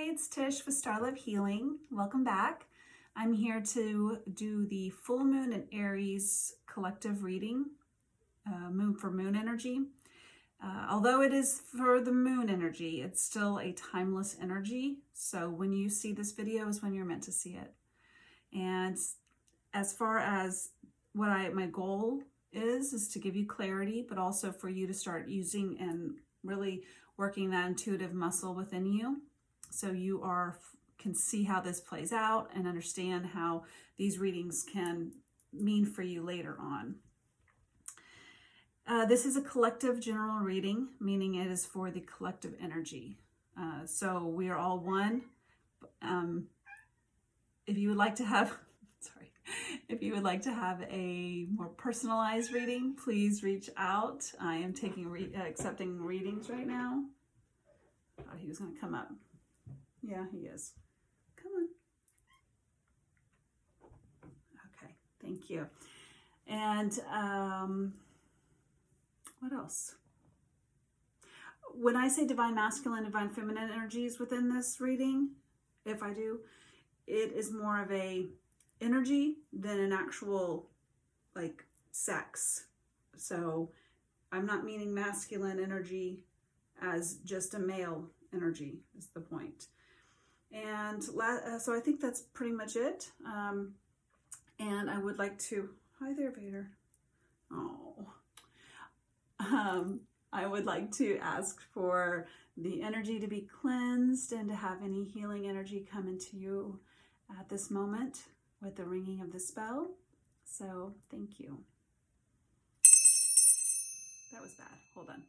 it's Tish with Star Love Healing. Welcome back. I'm here to do the full moon and Aries collective reading, moon for moon energy. Although it is for the moon energy, it's still a timeless energy. So when you see this video is when you're meant to see it. And as far as what my goal is to give you clarity, but also for you to start using and really working that intuitive muscle within you, so you can see how this plays out and understand how these readings can mean for you later on. This is a collective general reading, meaning it is for the collective energy. So we are all one. If you would like to have, if you would like to have a more personalized reading, please reach out. I am accepting readings right now. I thought he was going to come up. Yeah, he is. Come on. Okay, thank you. And what else? When I say divine masculine, divine feminine energies within this reading, if I do, it is more of a energy than an actual like sex. So I'm not meaning masculine energy as just a male energy is the point. And so I think that's pretty much it. And I would like to, hi there, Vader. Oh, I would like to ask for the energy to be cleansed and to have any healing energy come into you at this moment with the ringing of the spell. So thank you. That was bad. Hold on.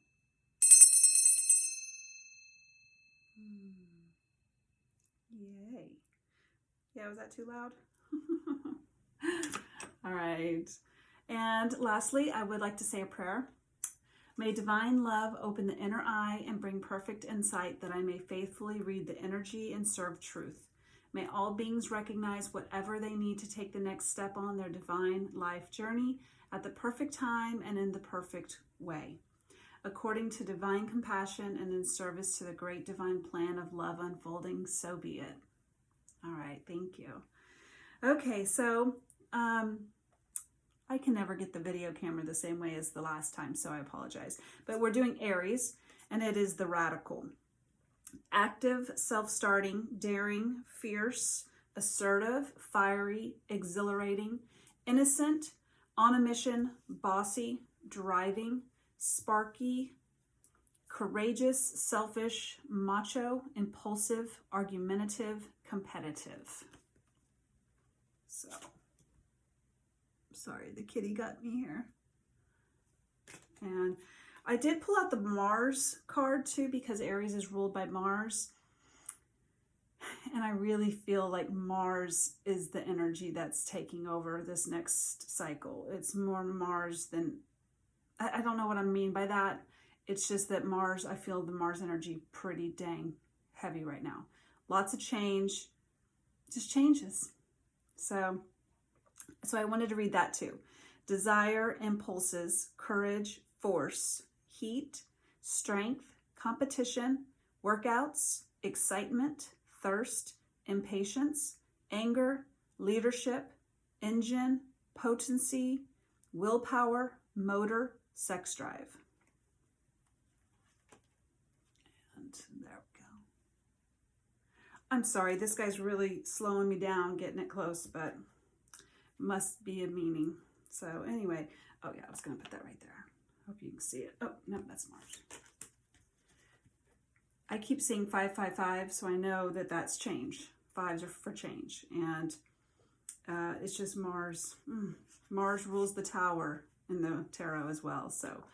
Yay. Yeah, was that too loud? All right. And lastly, I would like to say a prayer. May divine love open the inner eye and bring perfect insight that I may faithfully read the energy and serve truth. May all beings recognize whatever they need to take the next step on their divine life journey at the perfect time and in the perfect way, according to divine compassion and in service to the great divine plan of love unfolding, so be it. All right, thank you. Okay, so I can never get the video camera the same way as the last time, so I apologize. But we're doing Aries, and it is the radical. Active, self-starting, daring, fierce, assertive, fiery, exhilarating, innocent, on a mission, bossy, driving, sparky, courageous, selfish, macho, impulsive, argumentative, competitive. So, sorry, the kitty got me here. And I did pull out the Mars card too, because Aries is ruled by Mars. And I really feel like Mars is the energy that's taking over this next cycle. It's more Mars than, I don't know what I mean by that. It's just that Mars, I feel the Mars energy pretty dang heavy right now. Lots of change, just changes. So I wanted to read that too. Desire, impulses, courage, force, heat, strength, competition, workouts, excitement, thirst, impatience, anger, leadership, engine, potency, willpower, motor, sex drive. And there we go. I'm sorry, this guy's really slowing me down, getting it close, but must be a meaning. So anyway, oh yeah, I was gonna put that right there. Hope you can see it. Oh, no, that's Mars. I keep seeing 555, so I know that that's change. Fives are for change. And it's just Mars. Mars rules the tower in the tarot as well. So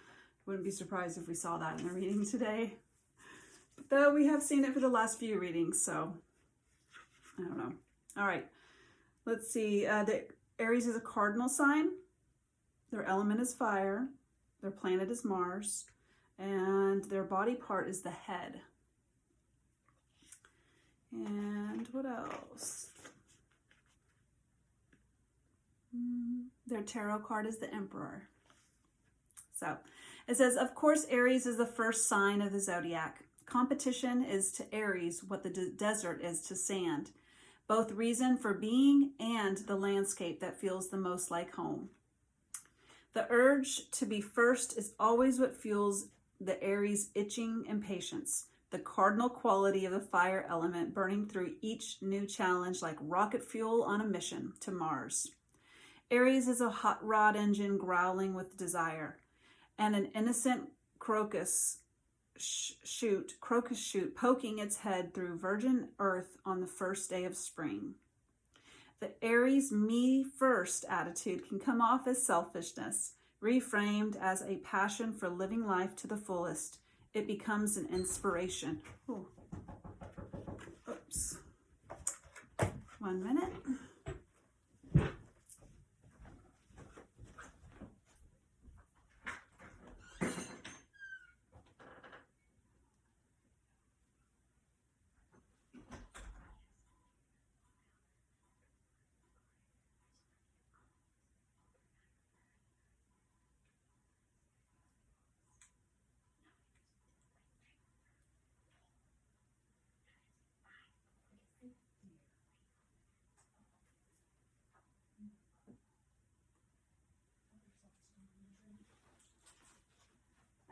wouldn't be surprised if we saw that in the reading today. Though we have seen it for the last few readings, so I don't know. All right, let's see. The Aries is a cardinal sign. Their element is fire. Their planet is Mars. And their body part is the head. And what else? Their tarot card is the Emperor. So it says, of course, Aries is the first sign of the zodiac. Competition is to Aries what the desert is to sand, both reason for being and the landscape that feels the most like home. The urge to be first is always what fuels the Aries' itching impatience, the cardinal quality of the fire element burning through each new challenge like rocket fuel on a mission to Mars. Aries is a hot rod engine growling with desire, and an innocent crocus shoot poking its head through virgin earth on the first day of spring. The Aries me first attitude can come off as selfishness. Reframed as a passion for living life to the fullest, it becomes an inspiration. Ooh. Oops. 1 minute.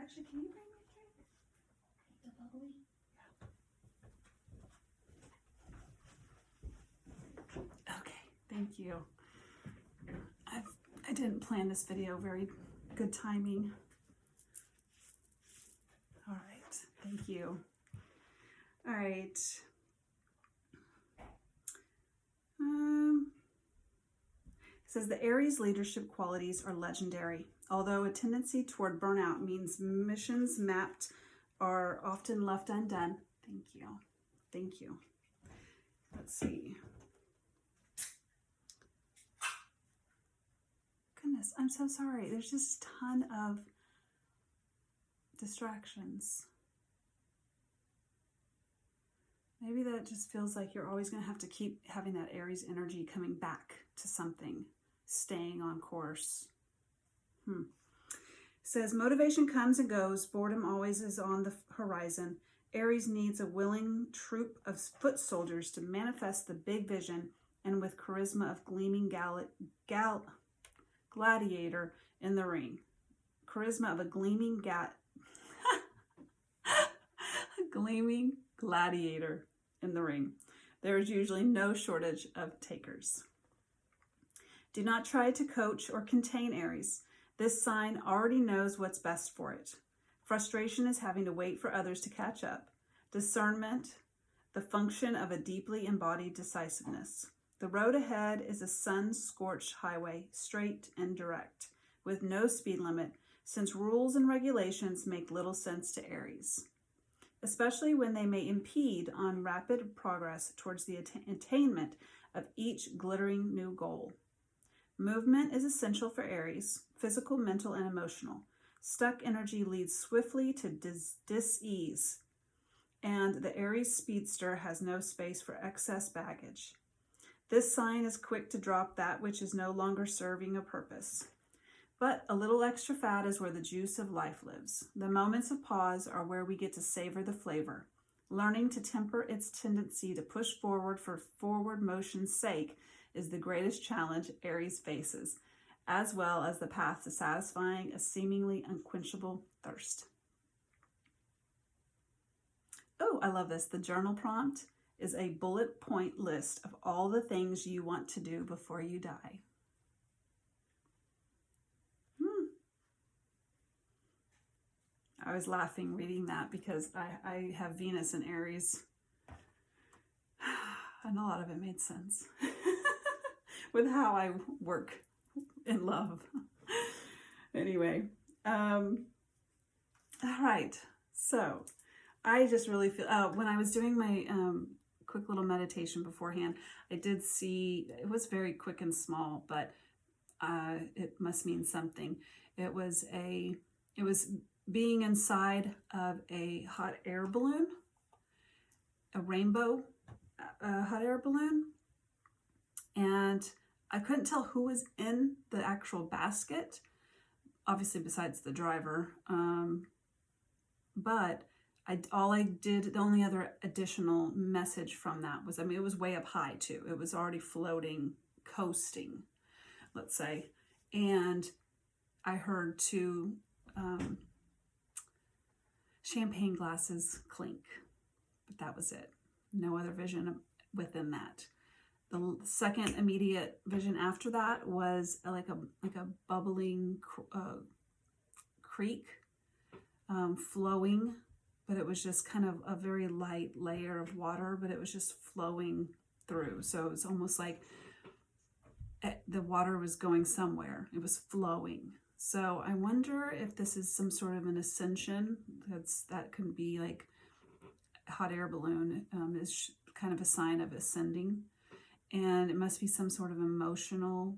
Actually, can you bring me a drink? The bubbly? Yeah. Okay, thank you. I didn't plan this video, very good timing. All right, thank you. All right. It says the Aries leadership qualities are legendary. Although a tendency toward burnout means missions mapped are often left undone. Thank you. Thank you. Let's see. Goodness, I'm so sorry. There's just a ton of distractions. Maybe that just feels like you're always going to have to keep having that Aries energy coming back to something, staying on course. It says, motivation comes and goes. Boredom always is on the horizon. Aries needs a willing troop of foot soldiers to manifest the big vision, and with charisma of gleaming gladiator in the ring. Charisma of a gleaming gleaming gladiator in the ring. There is usually no shortage of takers. Do not try to coach or contain Aries. This sign already knows what's best for it. Frustration is having to wait for others to catch up. Discernment, the function of a deeply embodied decisiveness. The road ahead is a sun-scorched highway, straight and direct, with no speed limit, since rules and regulations make little sense to Aries, especially when they may impede on rapid progress towards the attainment of each glittering new goal. Movement is essential for Aries, physical, mental, and emotional. Stuck energy leads swiftly to dis-ease, and the Aries speedster has no space for excess baggage. This sign is quick to drop that which is no longer serving a purpose. But a little extra fat is where the juice of life lives. The moments of pause are where we get to savor the flavor. Learning to temper its tendency to push forward for forward motion's sake is the greatest challenge Aries faces, as well as the path to satisfying a seemingly unquenchable thirst. Oh, I love this. The journal prompt is a bullet point list of all the things you want to do before you die. I was laughing reading that because I have Venus in Aries, and a lot of it made sense with how I work in love. Anyway, all right, so I just really feel, when I was doing my quick little meditation beforehand, I did see, it was very quick and small, but it must mean something. It was being inside of a hot air balloon, a rainbow hot air balloon, and I couldn't tell who was in the actual basket, obviously besides the driver, but the only other additional message from that was, I mean, it was way up high too. It was already floating, coasting, let's say. And I heard two champagne glasses clink, but that was it. No other vision within that. The second immediate vision after that was like a bubbling creek flowing, but it was just kind of a very light layer of water, but it was just flowing through. So it was almost like the water was going somewhere. It was flowing. So I wonder if this is some sort of an ascension. That can be like a hot air balloon is kind of a sign of ascending. And it must be some sort of emotional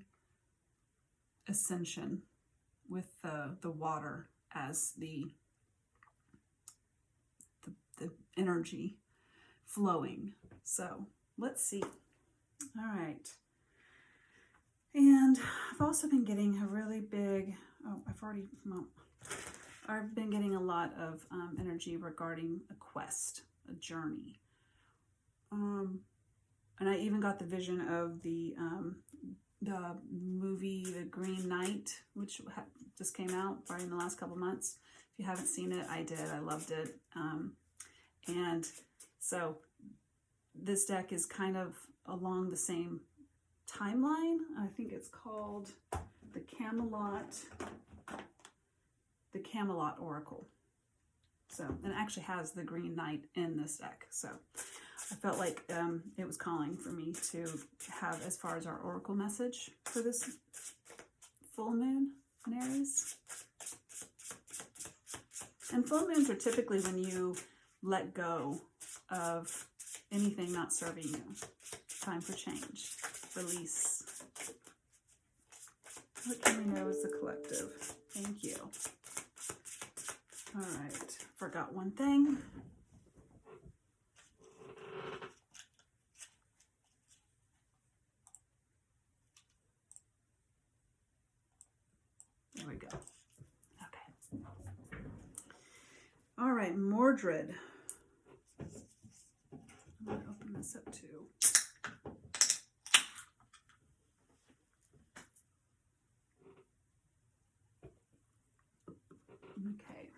ascension with the water as the energy flowing. So let's see. All right. And I've also been getting a really big, I've been getting a lot of energy regarding a quest, a journey. And I even got the vision of the movie The Green Knight, which just came out probably in the last couple months. If you haven't seen it, I did. I loved it. And so this deck is kind of along the same timeline. I think it's called the Camelot Oracle. So, and it actually has the Green Knight in this deck. So I felt like it was calling for me to have as far as our oracle message for this full moon in Aries. And full moons are typically when you let go of anything not serving you. Time for change, release. What can we know as the collective? Thank you. All right, forgot one thing. There we go. Okay. All right, Mordred. I'm going to open this up too. Okay.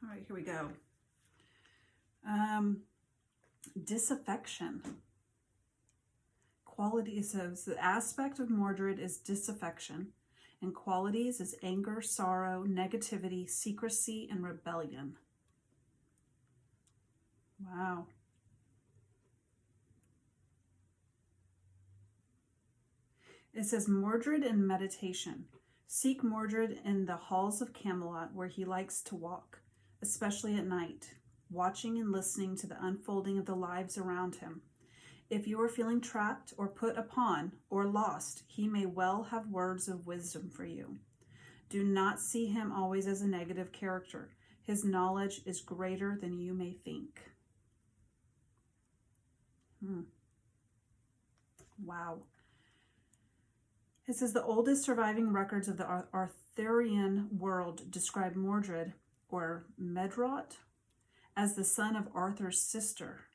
All right, here we go. Disaffection. Quality, so the aspect of Mordred is disaffection, and qualities is anger, sorrow, negativity, secrecy, and rebellion. Wow. It says Mordred in meditation. Seek Mordred in the halls of Camelot where he likes to walk, especially at night, watching and listening to the unfolding of the lives around him. If you are feeling trapped or put upon or lost, he may well have words of wisdom for you. Do not see him always as a negative character. His knowledge is greater than you may think. Wow. It says the oldest surviving records of the Arthurian world describe Mordred, or Medrot, as the son of Arthur's sister,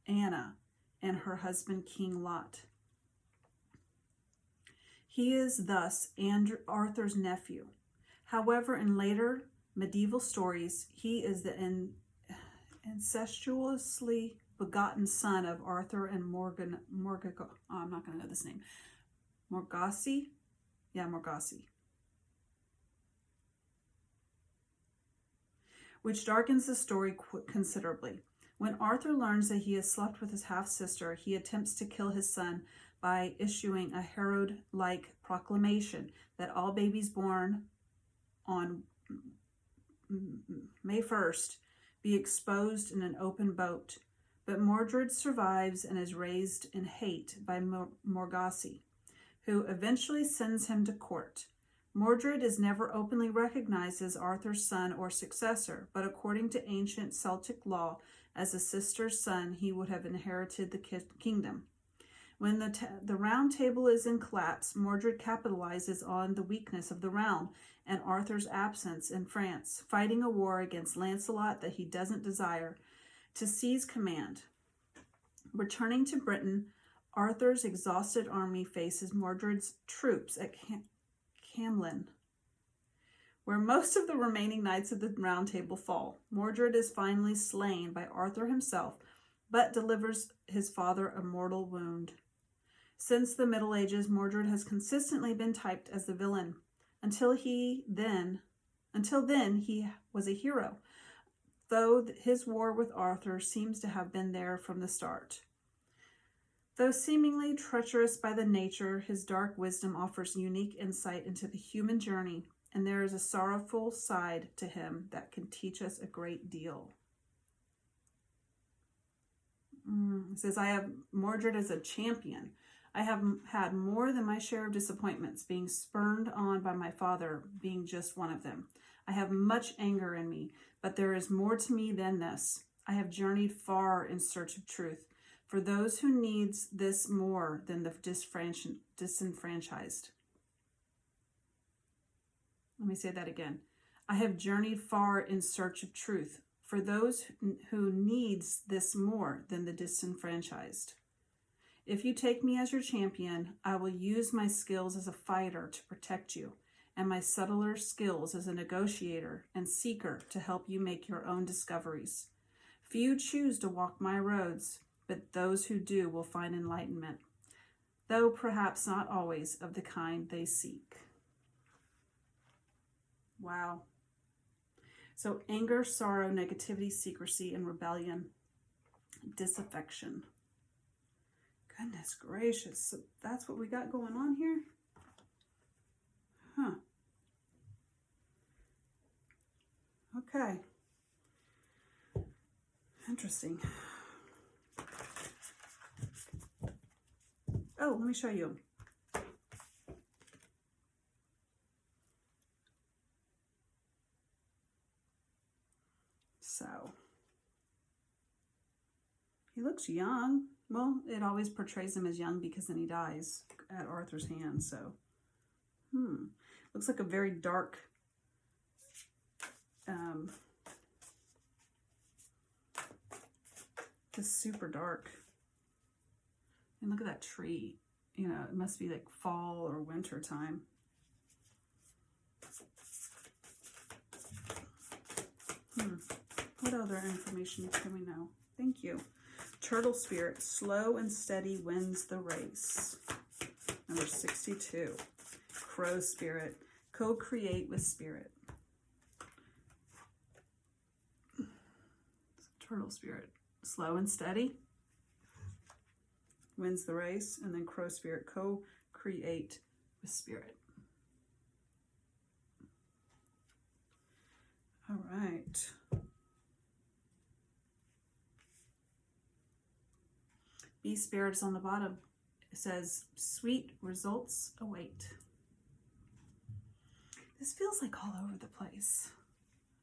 Anna, and her husband, King Lot. He is thus Arthur's nephew. However, in later medieval stories, he is the incestuously begotten son of Arthur and I'm not going to know this name. Morgause? Yeah, Morgause. Which darkens the story considerably. When Arthur learns that he has slept with his half-sister, he attempts to kill his son by issuing a Herod-like proclamation that all babies born on May 1st be exposed in an open boat. But Mordred survives and is raised in hate by Morgause, who eventually sends him to court. Mordred is never openly recognized as Arthur's son or successor, but according to ancient Celtic law, as a sister's son, he would have inherited the kingdom. When the round table is in collapse, Mordred capitalizes on the weakness of the round and Arthur's absence in France, fighting a war against Lancelot that he doesn't desire, to seize command. Returning to Britain, Arthur's exhausted army faces Mordred's troops at Camlin, where most of the remaining knights of the Round Table fall. Mordred is finally slain by Arthur himself, but delivers his father a mortal wound. Since the Middle Ages, Mordred has consistently been typed as the villain. Until then, he was a hero, though his war with Arthur seems to have been there from the start. Though seemingly treacherous by the nature, his dark wisdom offers unique insight into the human journey, and there is a sorrowful side to him that can teach us a great deal. It says, I have Mordred as a champion. I have had more than my share of disappointments, being spurned on by my father being just one of them. I have much anger in me, but there is more to me than this. I have journeyed far in search of truth, for those who needs this more than the disenfranchised. Let me say that again. I have journeyed far in search of truth, for those who needs this more than the disenfranchised. If you take me as your champion, I will use my skills as a fighter to protect you, and my subtler skills as a negotiator and seeker to help you make your own discoveries. Few choose to walk my roads, but those who do will find enlightenment, though perhaps not always of the kind they seek. Wow. So anger, sorrow, negativity, secrecy, and rebellion, disaffection. Goodness gracious. So that's what we got going on here? Huh. Okay. Interesting. Oh, let me show you. So, he looks young. Well, it always portrays him as young because then he dies at Arthur's hand. So, looks like a very dark, just super dark. And look at that tree. You know, it must be like fall or winter time. What other information can we know? Thank you. Turtle Spirit, slow and steady wins the race. Number 62. Crow Spirit, co-create with Spirit. Turtle Spirit, slow and steady wins the race. And then Crow Spirit, co-create with Spirit. All right. Bee Spirit is on the bottom. It says, sweet results await. This feels like all over the place.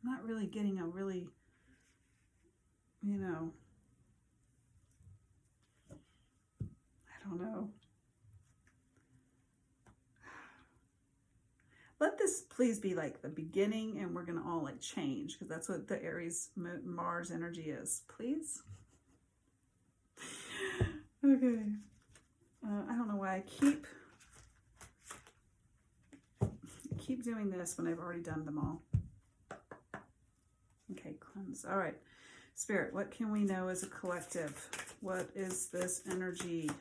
I'm not really getting a really, you know, I don't know. Let this please be like the beginning and we're going to all like change, because that's what the Aries Mars energy is. Please. Okay. I don't know why I keep doing this when I've already done them all. Okay, cleanse. All right. Spirit, what can we know as a collective? What is this energy?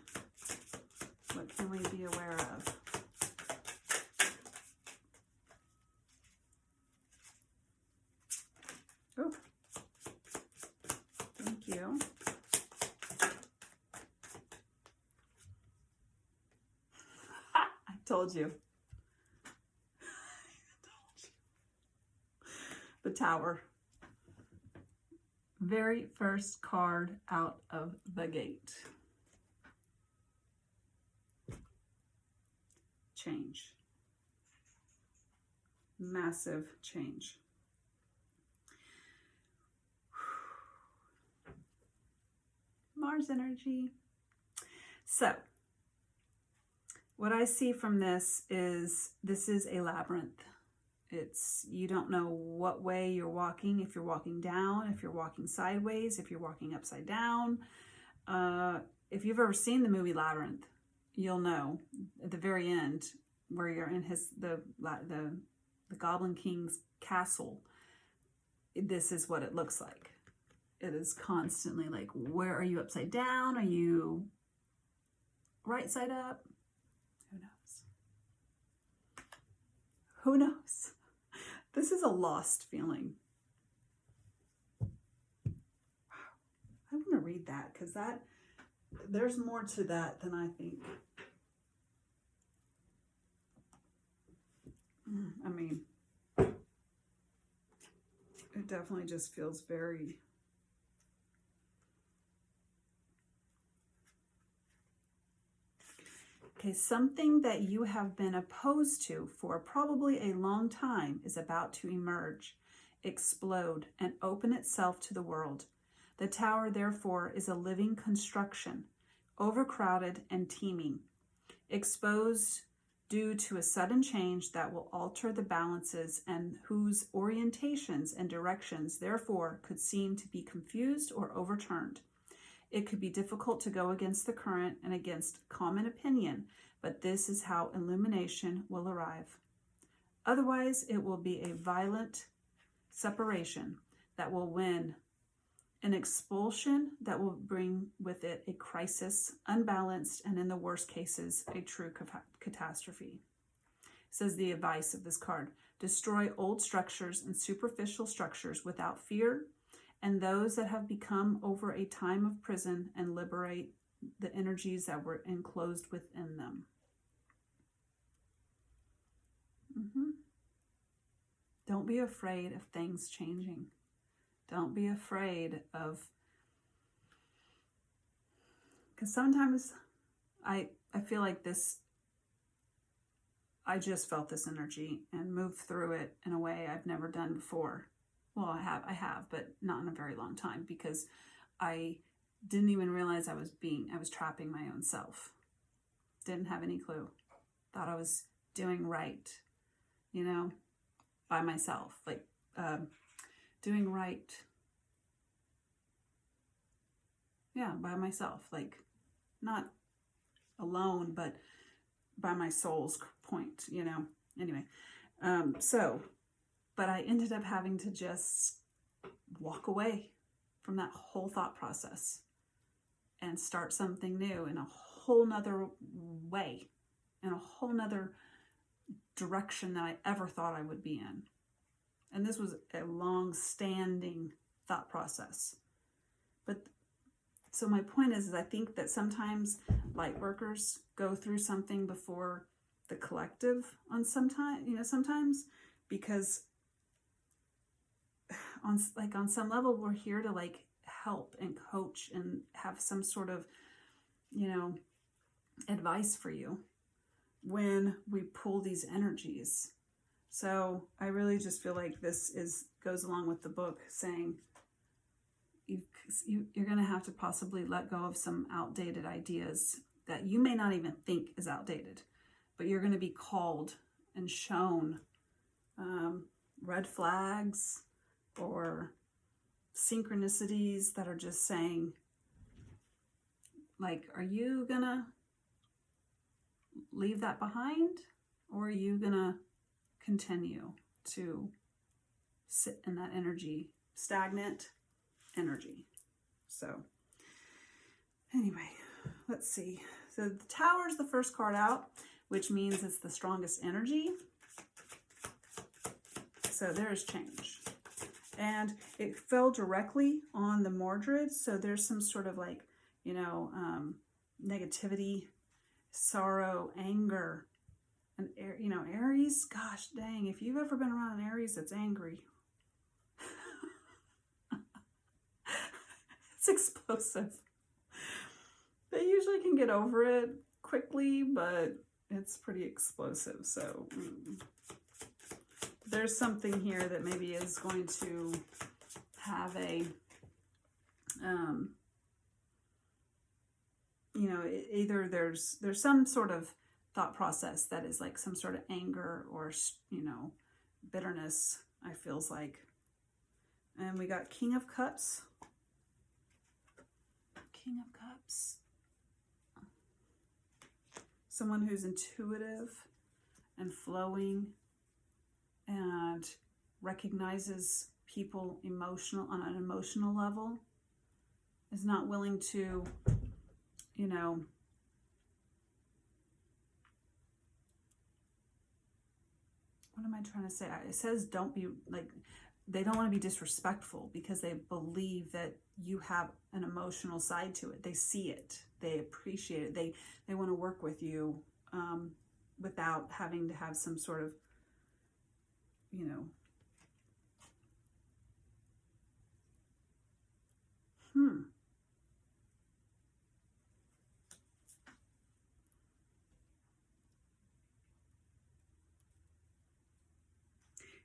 What can we be aware of? Oh, thank you. I told you. The Tower. Very first card out of the gate. Change. Massive change. Mars energy. So, what I see from this is a labyrinth. You don't know what way you're walking, if you're walking down, if you're walking sideways, if you're walking upside down. If you've ever seen the movie Labyrinth, you'll know at the very end where you're in the Goblin King's castle. This is what it looks like. It is constantly like, where are you upside down? Are you right side up? Who knows? Who knows? This is a lost feeling. I want to read that because there's more to that than I think. I mean, it definitely just feels very... Okay, something that you have been opposed to for probably a long time is about to emerge, explode, and open itself to the world. The tower, therefore, is a living construction, overcrowded and teeming, exposed due to a sudden change that will alter the balances and whose orientations and directions, therefore, could seem to be confused or overturned. It could be difficult to go against the current and against common opinion, but this is how illumination will arrive. Otherwise, it will be a violent separation that will win, an expulsion that will bring with it a crisis, unbalanced, and in the worst cases, a true catastrophe. Says the advice of this card: destroy old structures and superficial structures without fear, and those that have become over a time of prison, and liberate the energies that were enclosed within them. Don't be afraid of things changing. Don't be afraid of, because sometimes I feel like this, I just felt this energy and moved through it in a way I've never done before. Well, I have, but not in a very long time, because I didn't even realize I was trapping my own self. Didn't have any clue. Thought I was doing right, by myself, like doing right. Yeah, by myself, like not alone, but by my soul's point, Anyway, but I ended up having to just walk away from that whole thought process and start something new in a whole nother way, in a whole nother direction than I ever thought I would be in. And this was a long-standing thought process. But so my point is I think that sometimes light workers go through something before the collective sometimes, because on some level we're here to help and coach and have some sort of advice for you when we pull these energies. So I really just feel like this goes along with the book, saying you're going to have to possibly let go of some outdated ideas that you may not even think is outdated, but you're going to be called and shown red flags or synchronicities that are just saying, are you going to leave that behind, or are you going to continue to sit in that energy, stagnant energy? So anyway, let's see. So the Tower is the first card out, which means it's the strongest energy. So there's change. And it fell directly on the Mordred. So there's some sort of negativity, sorrow, anger. And, Aries, gosh dang, if you've ever been around an Aries that's angry, it's explosive. They usually can get over it quickly, but it's pretty explosive. So there's something here that maybe is going to have a, either there's some sort of thought process that is like some sort of anger or, you know, bitterness, I feels like. And we got King of Cups. King of Cups. Someone who's intuitive and flowing and recognizes people on an emotional level, is not willing to, you know, what am I trying to say? It says don't be like, they don't want to be disrespectful because they believe that you have an emotional side to it. They see it. They appreciate it. They want to work with you without having to have some sort of, you know,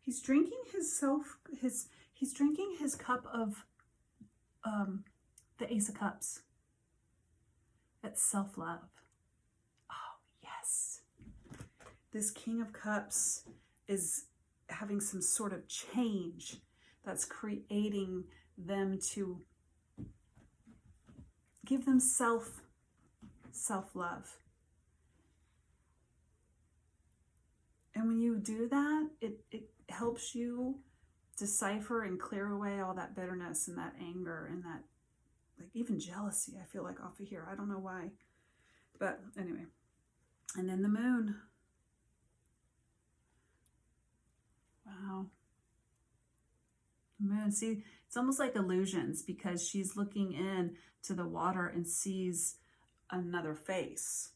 He's drinking he's drinking his cup of the Ace of Cups. That's self-love. Oh, yes. This King of Cups is having some sort of change that's creating them to give them self-love. And when you do that, it helps you decipher and clear away all that bitterness and that anger and that, like, even jealousy, I feel like, off of here. I don't know why. But anyway. And then the Moon. Wow. Moon. See, it's almost like illusions because she's looking in to the water and sees another face.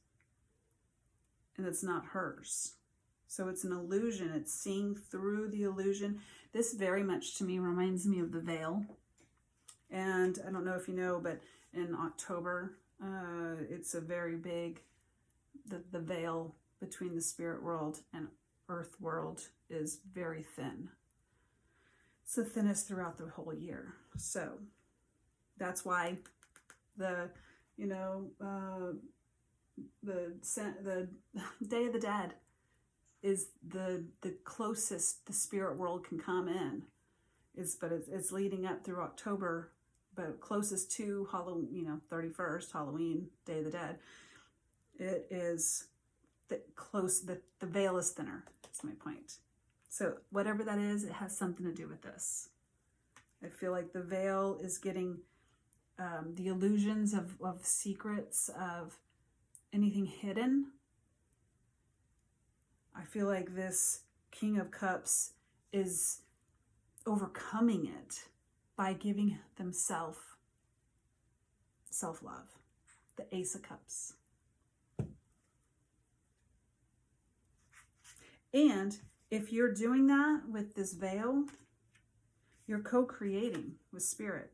And it's not hers. So it's an illusion. It's seeing through the illusion. This very much to me reminds me of the veil. And I don't know if you know, but in October, it's a very big, the veil between the spirit world and earth world is very thin. It's the thinnest throughout the whole year. So that's why the Day of the Dead is the closest the spirit world can come in. But it's leading up through October, but closest to Halloween, 31st, Halloween, Day of the Dead. It is the veil is thinner. That's my point. So whatever that is, it has something to do with this. I feel like the veil is getting the illusions of secrets, of anything hidden. I feel like this King of Cups is overcoming it by giving themselves self-love. The Ace of Cups. And if you're doing that with this veil, you're co-creating with spirit.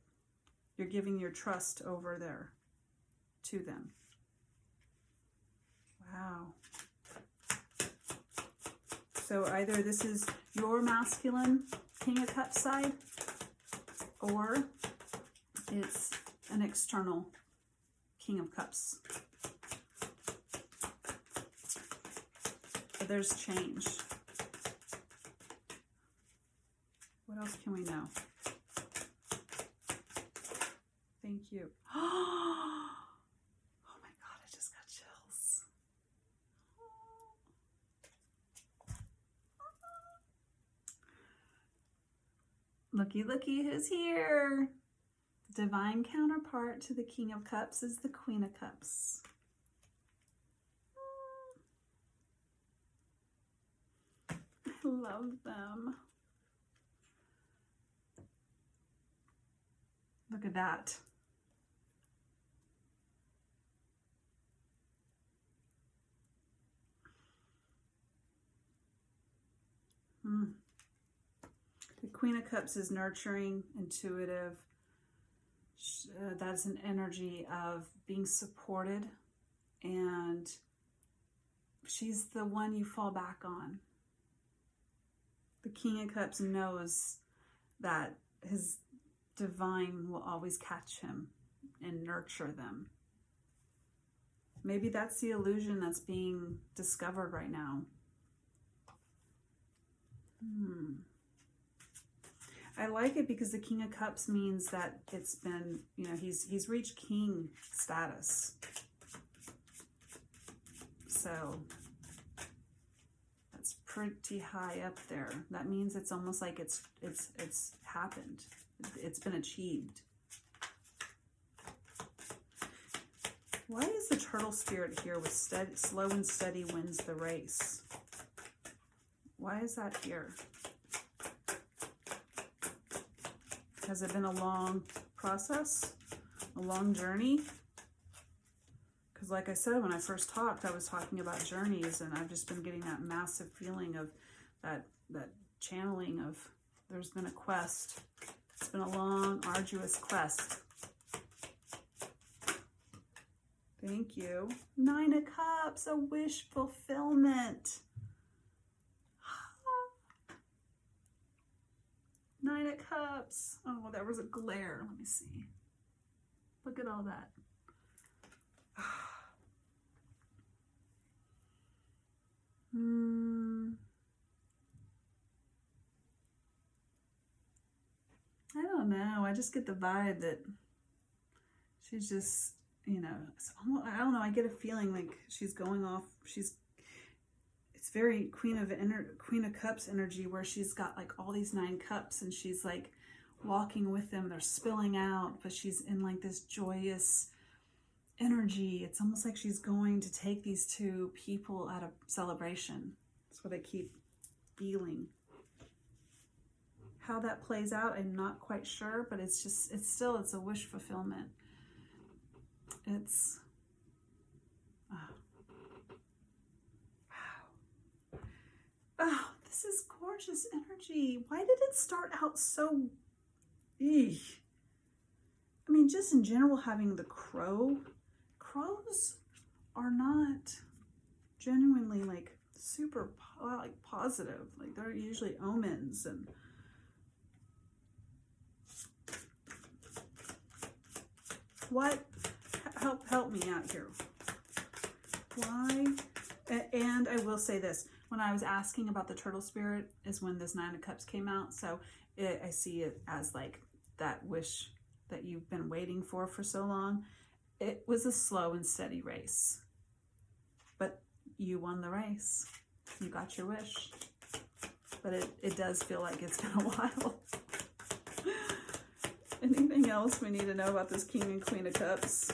You're giving your trust over there to them. Wow. So either this is your masculine King of Cups side, or it's an external King of Cups. But there's change. What else can we know? Thank you. Oh my God, I just got chills. Looky, looky, who's here? The divine counterpart to the King of Cups is the Queen of Cups. I love them. Look at that. The Queen of Cups is nurturing, intuitive. That's an energy of being supported, and she's the one you fall back on. The King of Cups knows that his divine will always catch him and nurture them. Maybe that's the illusion that's being discovered right now. I like it because the King of Cups means that it's been, you know, he's reached king status. So that's pretty high up there. That means it's almost like it's happened. It's been achieved. Why is the turtle spirit here with slow and steady wins the race? Why is that here? Has it been a long process? A long journey? Because like I said, when I first talked, I was talking about journeys, and I've just been getting that massive feeling of that channeling of there's been a quest. It's been a long, arduous quest. Thank you. 9 of Cups, a wish fulfillment. 9 of Cups. Oh, there was a glare. Let me see. Look at all that. I don't know. I just get the vibe that she's just, you know, I don't know. I get a feeling like she's going off. It's very Queen of Cups energy, where she's got like all these 9 cups and she's like walking with them. They're spilling out, but she's in like this joyous energy. It's almost like she's going to take these 2 people at a celebration. That's what I keep feeling. How that plays out, I'm not quite sure, but it's a wish fulfillment. It's, oh, this is gorgeous energy. Why did it start out so, I mean, just in general, having the crows are not genuinely like super like positive. Like they're usually omens. And what, help me out here. Why? And I will say this, when I was asking about the turtle spirit is when this 9 of Cups came out. So I see it as like that wish that you've been waiting for so long. It was a slow and steady race, but you won the race. You got your wish, but it does feel like it's been a while. Anything else we need to know about this King and Queen of Cups?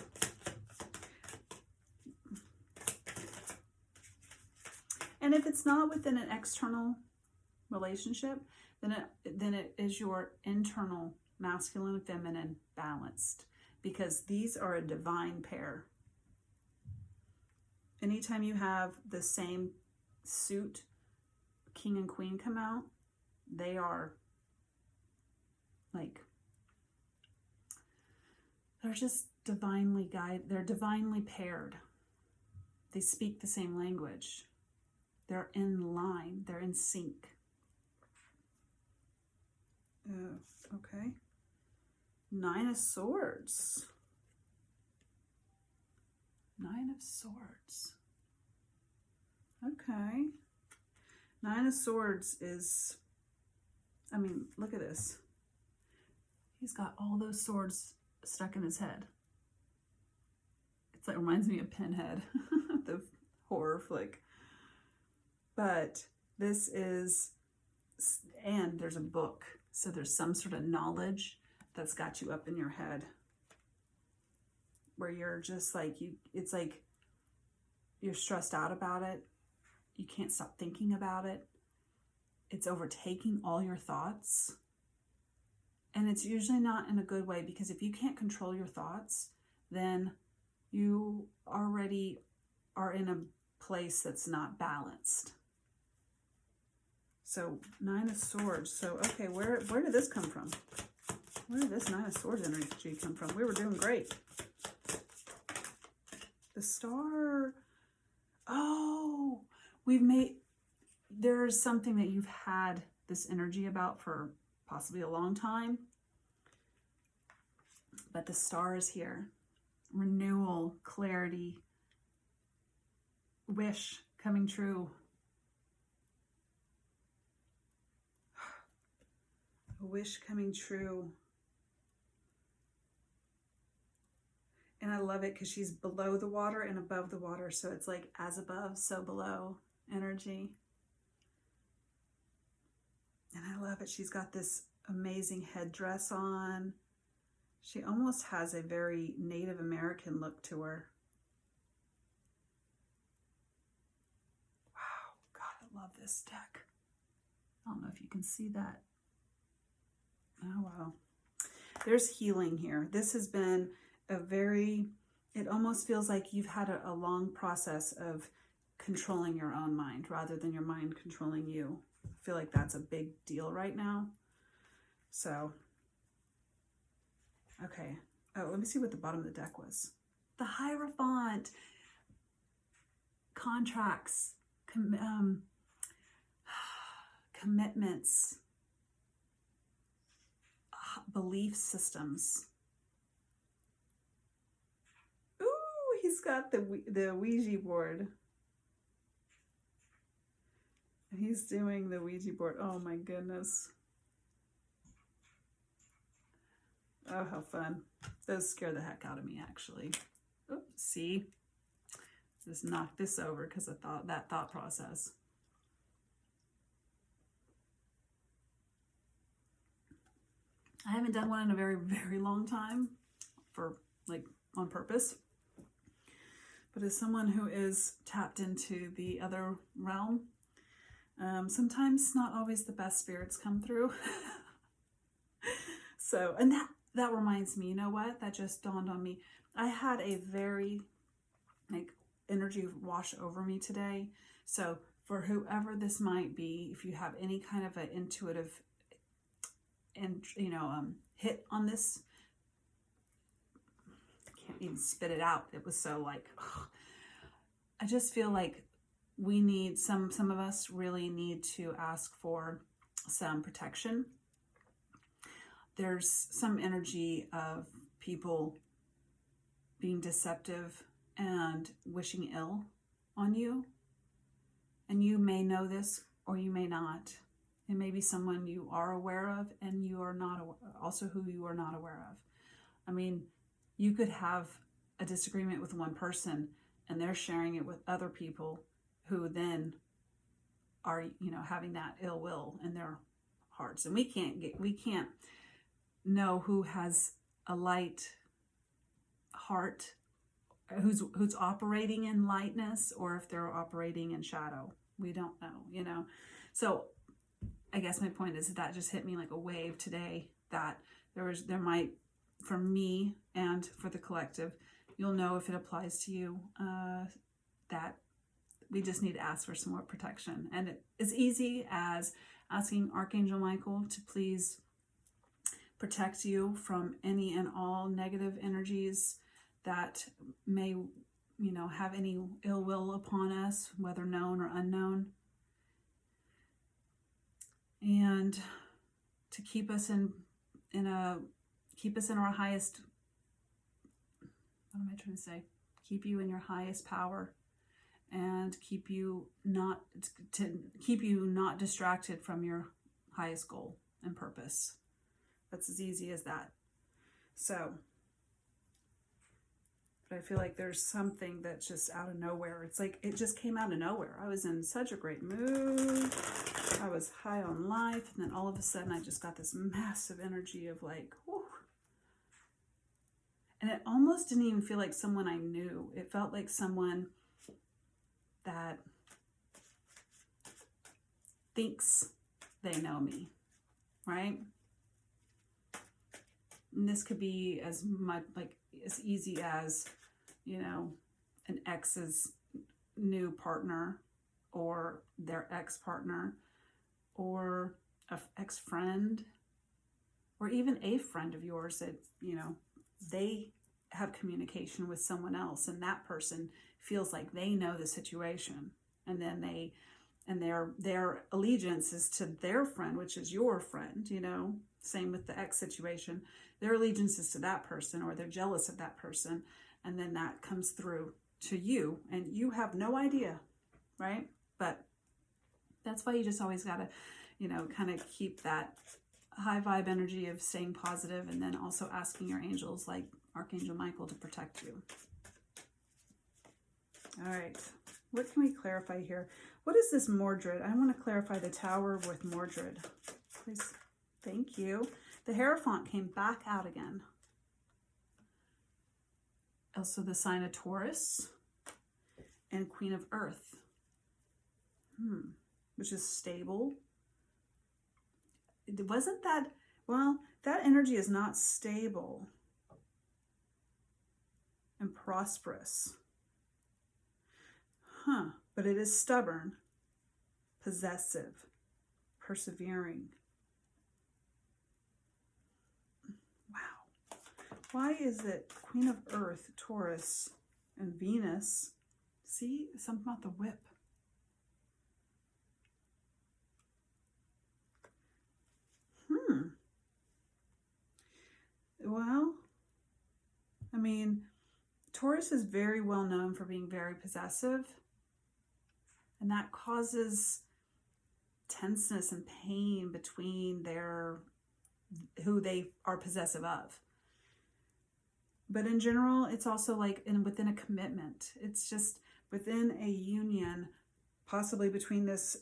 And if it's not within an external relationship, then it is your internal masculine and feminine balanced, because these are a divine pair. Anytime you have the same suit, King and Queen, come out, they are like, they're just divinely guided. They're divinely paired. They speak the same language. They're in line. They're in sync. Okay. 9 of Swords. 9 of Swords. Okay. 9 of Swords is, I mean, look at this. He's got all those swords stuck in his head. It's like, reminds me of Pinhead, the horror flick. But this is, and there's a book. So there's some sort of knowledge that's got you up in your head, where you're just like, it's like you're stressed out about it. You can't stop thinking about it. It's overtaking all your thoughts. And it's usually not in a good way, because if you can't control your thoughts, then you already are in a place that's not balanced. So 9 of Swords. So, okay, where did this come from? Where did this 9 of Swords energy come from? We were doing great. The Star. Oh, there's something that you've had this energy about for possibly a long time. But the Star is here. Renewal, clarity, wish coming true. A wish coming true. And I love it because she's below the water and above the water. So it's like as above, so below energy. And I love it. She's got this amazing headdress on. She almost has a very Native American look to her. Wow. God, I love this deck. I don't know if you can see that. Oh, wow. There's healing here. This has been a very, it almost feels like you've had a long process of controlling your own mind rather than your mind controlling you. I feel like that's a big deal right now. So, okay. Oh, let me see what the bottom of the deck was. The Hierophant. Contracts. Commitments. Belief systems. Ooh, he's got the Ouija board. He's doing the Ouija board. Oh my goodness. Oh, how fun. Those scare the heck out of me, actually. Oops, see? Just knock this over because of that thought process. I haven't done one in a very, very long time for like on purpose. But as someone who is tapped into the other realm, sometimes not always the best spirits come through. So, and that reminds me, you know what? That just dawned on me. I had a very like energy wash over me today. So for whoever this might be, if you have any kind of an intuitive and hit on this, I can't even spit it out. It was so like, ugh. I just feel like we need some of us really need to ask for some protection. There's some energy of people being deceptive and wishing ill on you, and you may know this or you may not. It may be someone you are aware of and you are not also who you are not aware of. I mean, you could have a disagreement with one person and they're sharing it with other people who then are, having that ill will in their hearts. And we can't know who has a light heart, who's operating in lightness, or if they're operating in shadow. We don't know, So I guess my point is that just hit me like a wave today, that there might, for me and for the collective, you'll know if it applies to you, that we just need to ask for some more protection. And it is easy as asking Archangel Michael to please protect you from any and all negative energies that may, have any ill will upon us, whether known or unknown. And to keep us in our highest, what am I trying to say? Keep you in your highest power, and keep you not distracted from your highest goal and purpose. That's as easy as that. So, but I feel like there's something that's just out of nowhere. It's like it just came out of nowhere. I was in such a great mood. I was high on life, and then all of a sudden I just got this massive energy of like, whew. And it almost didn't even feel like someone I knew. It felt like someone that thinks they know me, right? And this could be as much like as easy as, an ex's new partner, or their ex-partner, or an ex-friend, or even a friend of yours that, they have communication with someone else, and that person feels like they know the situation, and then their allegiance is to their friend, which is your friend, same with the ex situation. Their allegiance is to that person, or they're jealous of that person, and then that comes through to you, and you have no idea, right? But that's why you just always got to, you know, kind of keep that high vibe energy of staying positive, and then also asking your angels like Archangel Michael to protect you. All right, what can we clarify here? What is this Mordred? I want to clarify the Tower with Mordred. Please, thank you. The Hierophant came back out again. Also the sign of Taurus and Queen of Earth, which is stable. It wasn't that, well, that energy is not stable and prosperous. But it is stubborn, possessive, persevering. Wow. Why is it Queen of Earth, Taurus, and Venus? See, something about the whip. Well, I mean, Taurus is very well known for being very possessive, and that causes tenseness and pain between who they are possessive of. But in general, it's also like within a commitment. It's just within a union, possibly between this,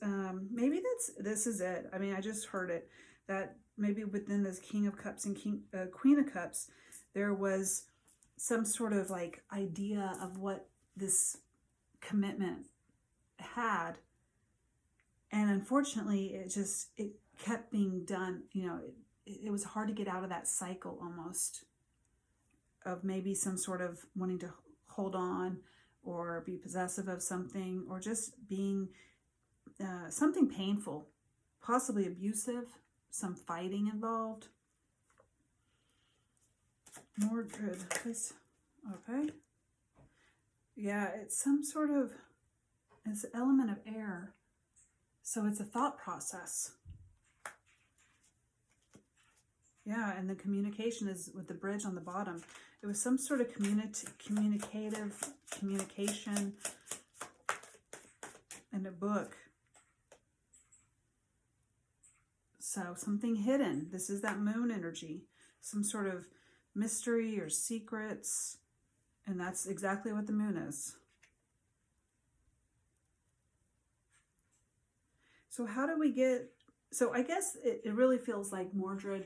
maybe this is it. I mean, I just heard it, that maybe within this King of Cups and Queen of Cups, there was some sort of like idea of what this commitment had. And unfortunately, it kept being done. You know, it was hard to get out of that cycle almost of maybe some sort of wanting to hold on or be possessive of something, or just being something painful, possibly abusive, some fighting involved. Mordred, okay. Yeah, it's some sort of, it's an element of air. So it's a thought process. Yeah, and the communication is with the bridge on the bottom. It was some sort of communication in a book. So something hidden. This is that moon energy. Some sort of mystery or secrets. And that's exactly what the moon is. So how do we get... So I guess it really feels like Mordred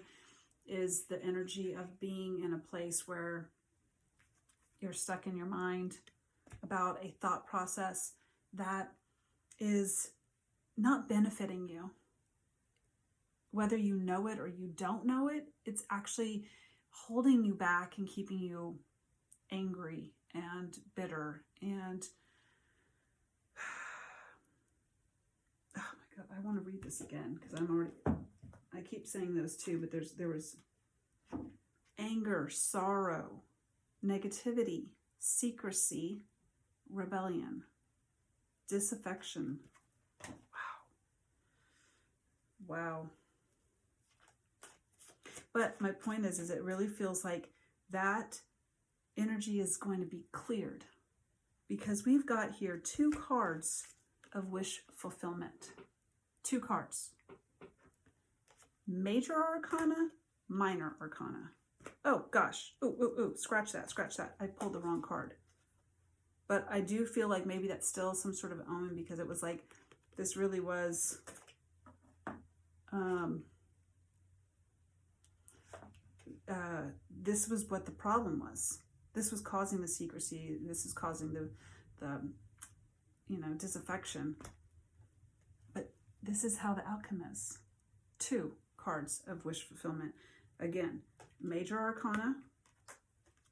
is the energy of being in a place where you're stuck in your mind about a thought process that is not benefiting you. Whether you know it or you don't know it, it's actually holding you back and keeping you angry and bitter. And oh my God, I want to read this again because I keep saying those too, but there was anger, sorrow, negativity, secrecy, rebellion, disaffection. Wow. But my point is it really feels like that energy is going to be cleared, because we've got here 2 cards of wish fulfillment. 2 cards. Major Arcana, Minor Arcana. Oh gosh. Ooh, scratch that. I pulled the wrong card. But I do feel like maybe that's still some sort of omen, because it was like, this really was, this was what the problem was. This was causing the secrecy. This is causing the disaffection. But this is how the outcome is. 2 cards of wish fulfillment. Again, Major Arcana,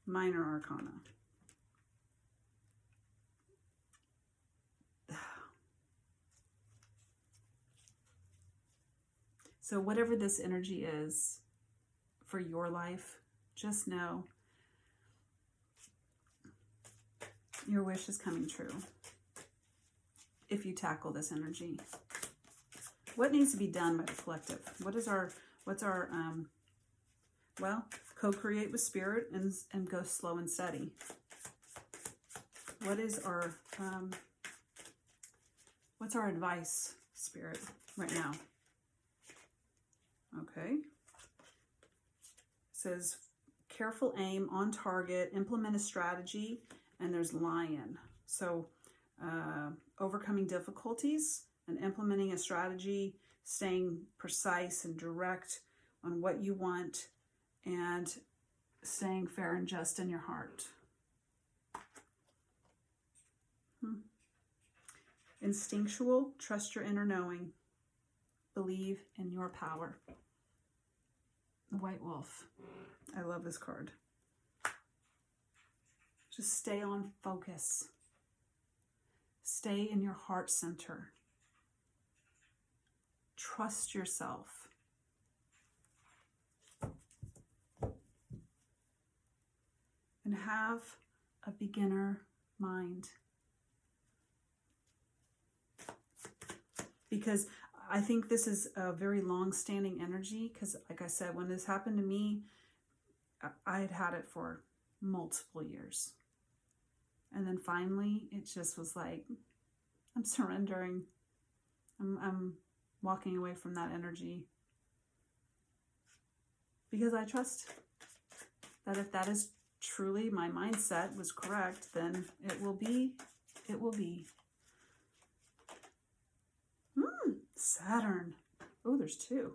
Minor Arcana. So whatever this energy is for your life, just know your wish is coming true if you tackle this energy. What needs to be done by the collective? What's our well, co-create with spirit and go slow and steady. What is our, what's our advice, Spirit, right now? Okay. It says, careful aim, on target, implement a strategy, and there's lion. So overcoming difficulties and implementing a strategy, staying precise and direct on what you want, and staying fair and just in your heart. Instinctual, trust your inner knowing, believe in your power. The White Wolf. I love this card. Just stay on focus. Stay in your heart center. Trust yourself. And have a beginner mind. Because I think this is a very long-standing energy, because like I said, when this happened to me, I had had it for multiple years. And then finally, it just was like, I'm surrendering. I'm walking away from that energy. Because I trust that if that is truly my mindset was correct, then it will be. It will be. Saturn. Oh, there's two.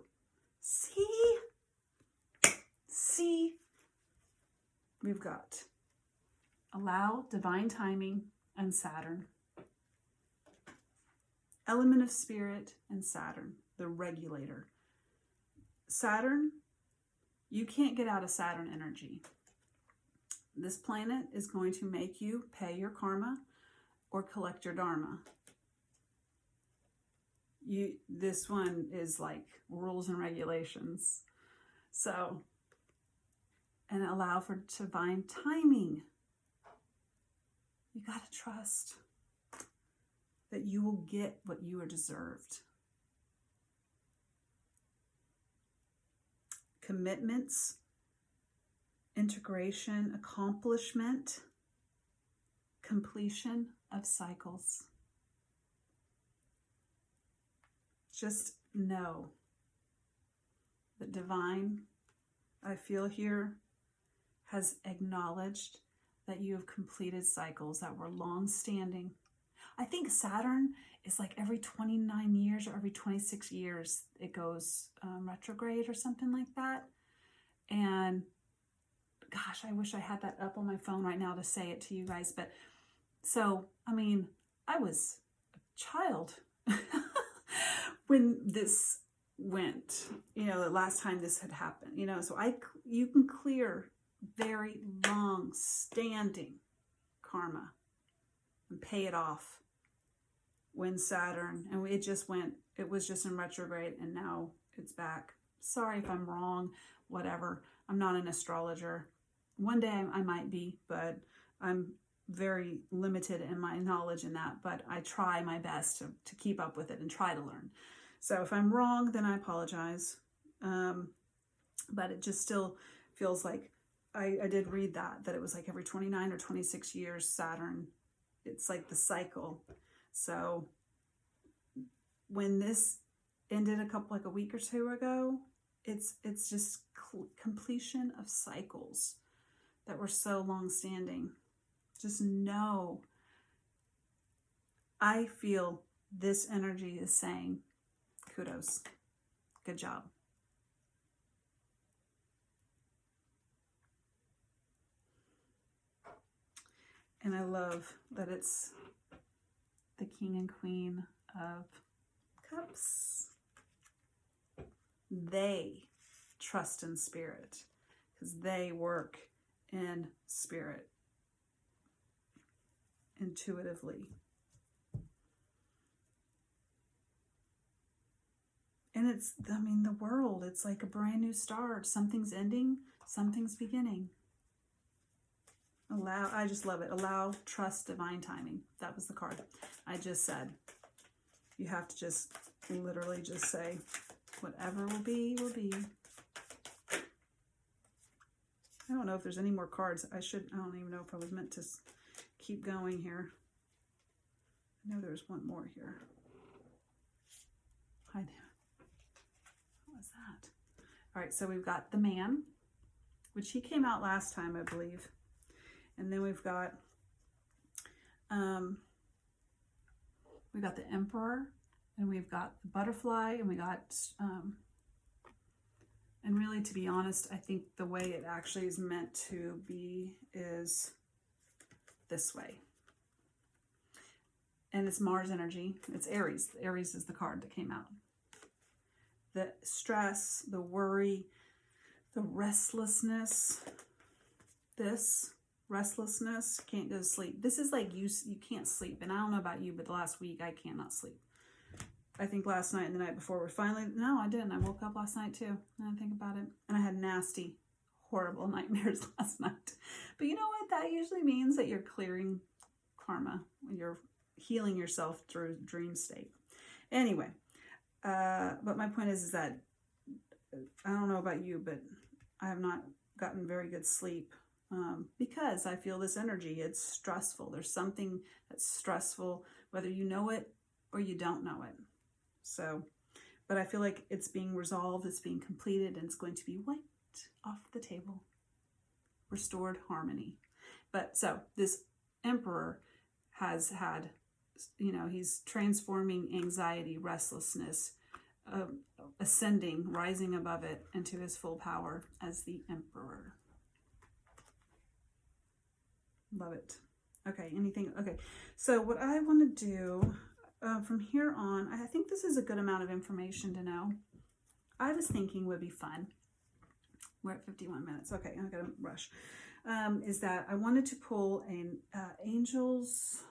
See? We've got allow, divine timing, and Saturn. Element of spirit and Saturn, the regulator. Saturn, you can't get out of Saturn energy. This planet is going to make you pay your karma or collect your dharma. This one is like rules and regulations. So, and allow for divine timing. You got to trust that you will get what you are deserved. Commitments, integration, accomplishment, completion of cycles. Just know that divine, I feel here, has acknowledged that you have completed cycles that were long-standing. I think Saturn is like every 29 years or every 26 years it goes retrograde or something like that. And gosh, I wish I had that up on my phone right now to say it to you guys. But so, I mean, I was a child when this went, the last time this had happened, so you can clear very long standing karma and pay it off when Saturn, and it was just in retrograde and now it's back. Sorry if I'm wrong, whatever. I'm not an astrologer. One day I might be, but I'm very limited in my knowledge in that, but I try my best to keep up with it and try to learn. So if I'm wrong, then I apologize. But it just still feels like I did read that it was like every 29 or 26 years, Saturn, it's like the cycle. So when this ended a week or two ago, it's just completion of cycles that were so long standing. Just know, I feel this energy is saying, kudos, good job. And I love that it's the King and Queen of Cups. They trust in spirit because they work in spirit intuitively. And the world, it's like a brand new start. Something's ending, something's beginning. Allow, I just love it. Allow, trust, divine timing. That was the card I just said. You have to just literally just say, whatever will be, will be. I don't know if there's any more cards. I don't even know if I was meant to keep going here. I know there's one more here. Hi there. What was that? All right, so we've got the Man, which he came out last time, I believe. And then we've got the Emperor, and we've got the Butterfly, and we got, and really, to be honest, I think the way it actually is meant to be is this way. And it's Mars energy. It's Aries. Aries is the card that came out. The stress, the worry, the restlessness, this restlessness, can't go to sleep. This is like you can't sleep. And I don't know about you, but the last week I cannot sleep. I think last night and the night before were finally, no, I didn't. I woke up last night too. I didn't think about it. And I had nasty, horrible nightmares last night. But you know what? That usually means that you're clearing karma. You're healing yourself through dream state. Anyway, but my point is that I don't know about you, but I have not gotten very good sleep because I feel this energy. It's stressful. There's something that's stressful, whether you know it or you don't know it. So, but I feel like it's being resolved, it's being completed, and it's going to be wiped off the table. Restored harmony. But so this Emperor has had, you know, he's transforming anxiety, restlessness, ascending, rising above it into his full power as the Emperor. Love it. Okay, anything? Okay, so what I want to do from here on, I think this is a good amount of information to know. I was thinking would be fun. We're at 51 minutes. Okay, I'm going to rush. Is that I wanted to pull an Angels...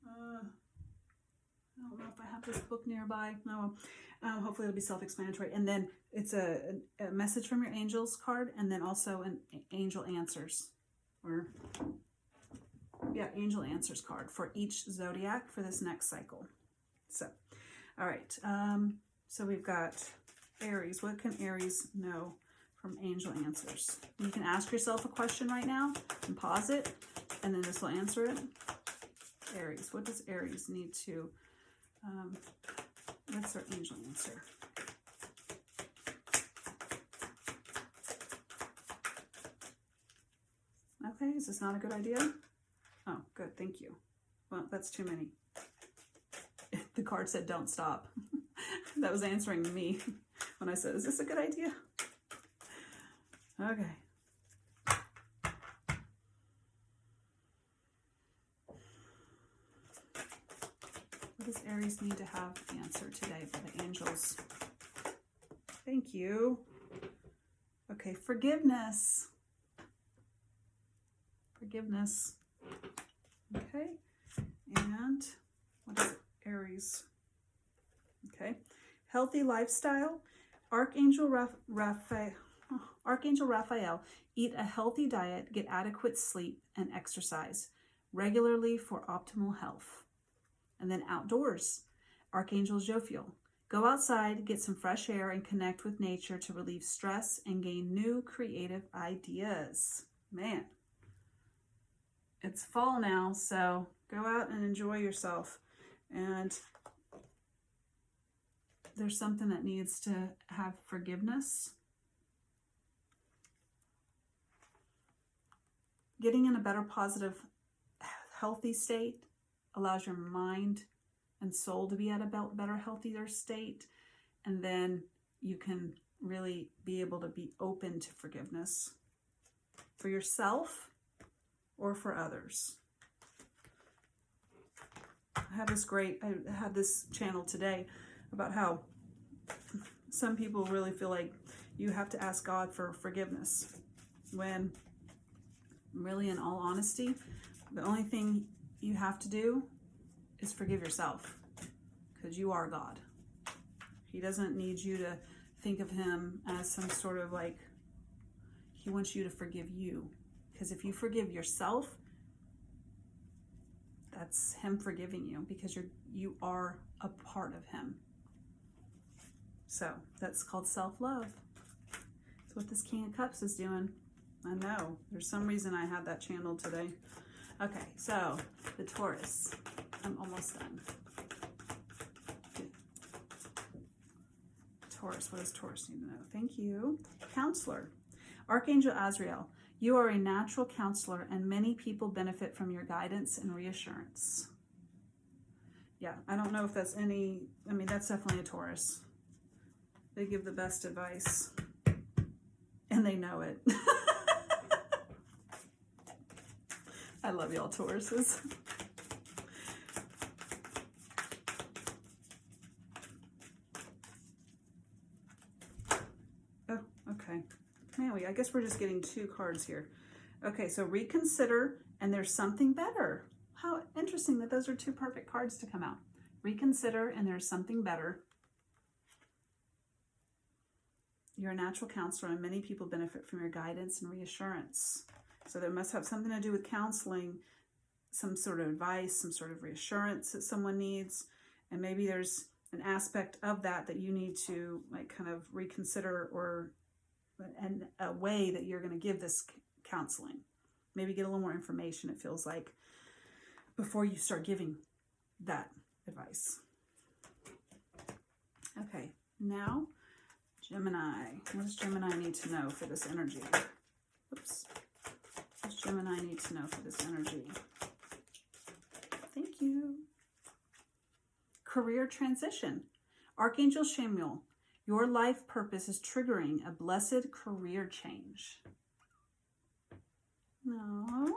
I don't know if I have this book nearby. No, hopefully it'll be self-explanatory. And then it's a message from your angels card, and then also an angel answers, or yeah, angel answers card for each zodiac for this next cycle. So, all right. So we've got Aries. What can Aries know from angel answers? You can ask yourself a question right now and pause it, and then this will answer it. Aries. What does Aries need to, what's their angel answer? Okay, is this not a good idea? Oh, good, thank you. Well, that's too many. The card said don't stop. That was answering me when I said, is this a good idea? Okay. What does Aries need to have answered today by the angels? Thank you. Okay, forgiveness. Forgiveness. Okay, and what is Aries? Okay, healthy lifestyle. Archangel Raphael, eat a healthy diet, get adequate sleep, and exercise regularly for optimal health. And then outdoors, Archangel Jophiel, go outside, get some fresh air, and connect with nature to relieve stress and gain new creative ideas. Man, it's fall now, so go out and enjoy yourself. And there's something that needs to have forgiveness. Getting in a better, positive, healthy state allows your mind and soul to be at a better, healthier state. And then you can really be able to be open to forgiveness for yourself or for others. I had this channel today about how some people really feel like you have to ask God for forgiveness, when really, in all honesty, the only thing you have to do is forgive yourself, because you are God. He doesn't need you to think of him as some sort of like, he wants you to forgive you. Because if you forgive yourself, that's him forgiving you, because you are a part of him. So that's called self-love. That's what this King of Cups is doing. I know. There's some reason I had that channeled today. Okay, so the Taurus. I'm almost done. Taurus, what does Taurus need to know? Thank you. Counselor. Archangel Azrael. You are a natural counselor and many people benefit from your guidance and reassurance. Yeah, I don't know if that's any, I mean, that's definitely a Taurus. They give the best advice and they know it. I love y'all Tauruses. Oh, okay. Man, I guess we're just getting 2 cards here. Okay, so reconsider and there's something better. How interesting that those are 2 perfect cards to come out. Reconsider and there's something better. You're a natural counselor and many people benefit from your guidance and reassurance. So there must have something to do with counseling, some sort of advice, some sort of reassurance that someone needs. And maybe there's an aspect of that that you need to like kind of reconsider, or and a way that you're going to give this counseling. Maybe get a little more information, it feels like, before you start giving that advice. Okay, now Gemini. What does Gemini need to know for this energy? Oops. What does Gemini need to know for this energy? Thank you. Career transition. Archangel Samuel. Your life purpose is triggering a blessed career change. No.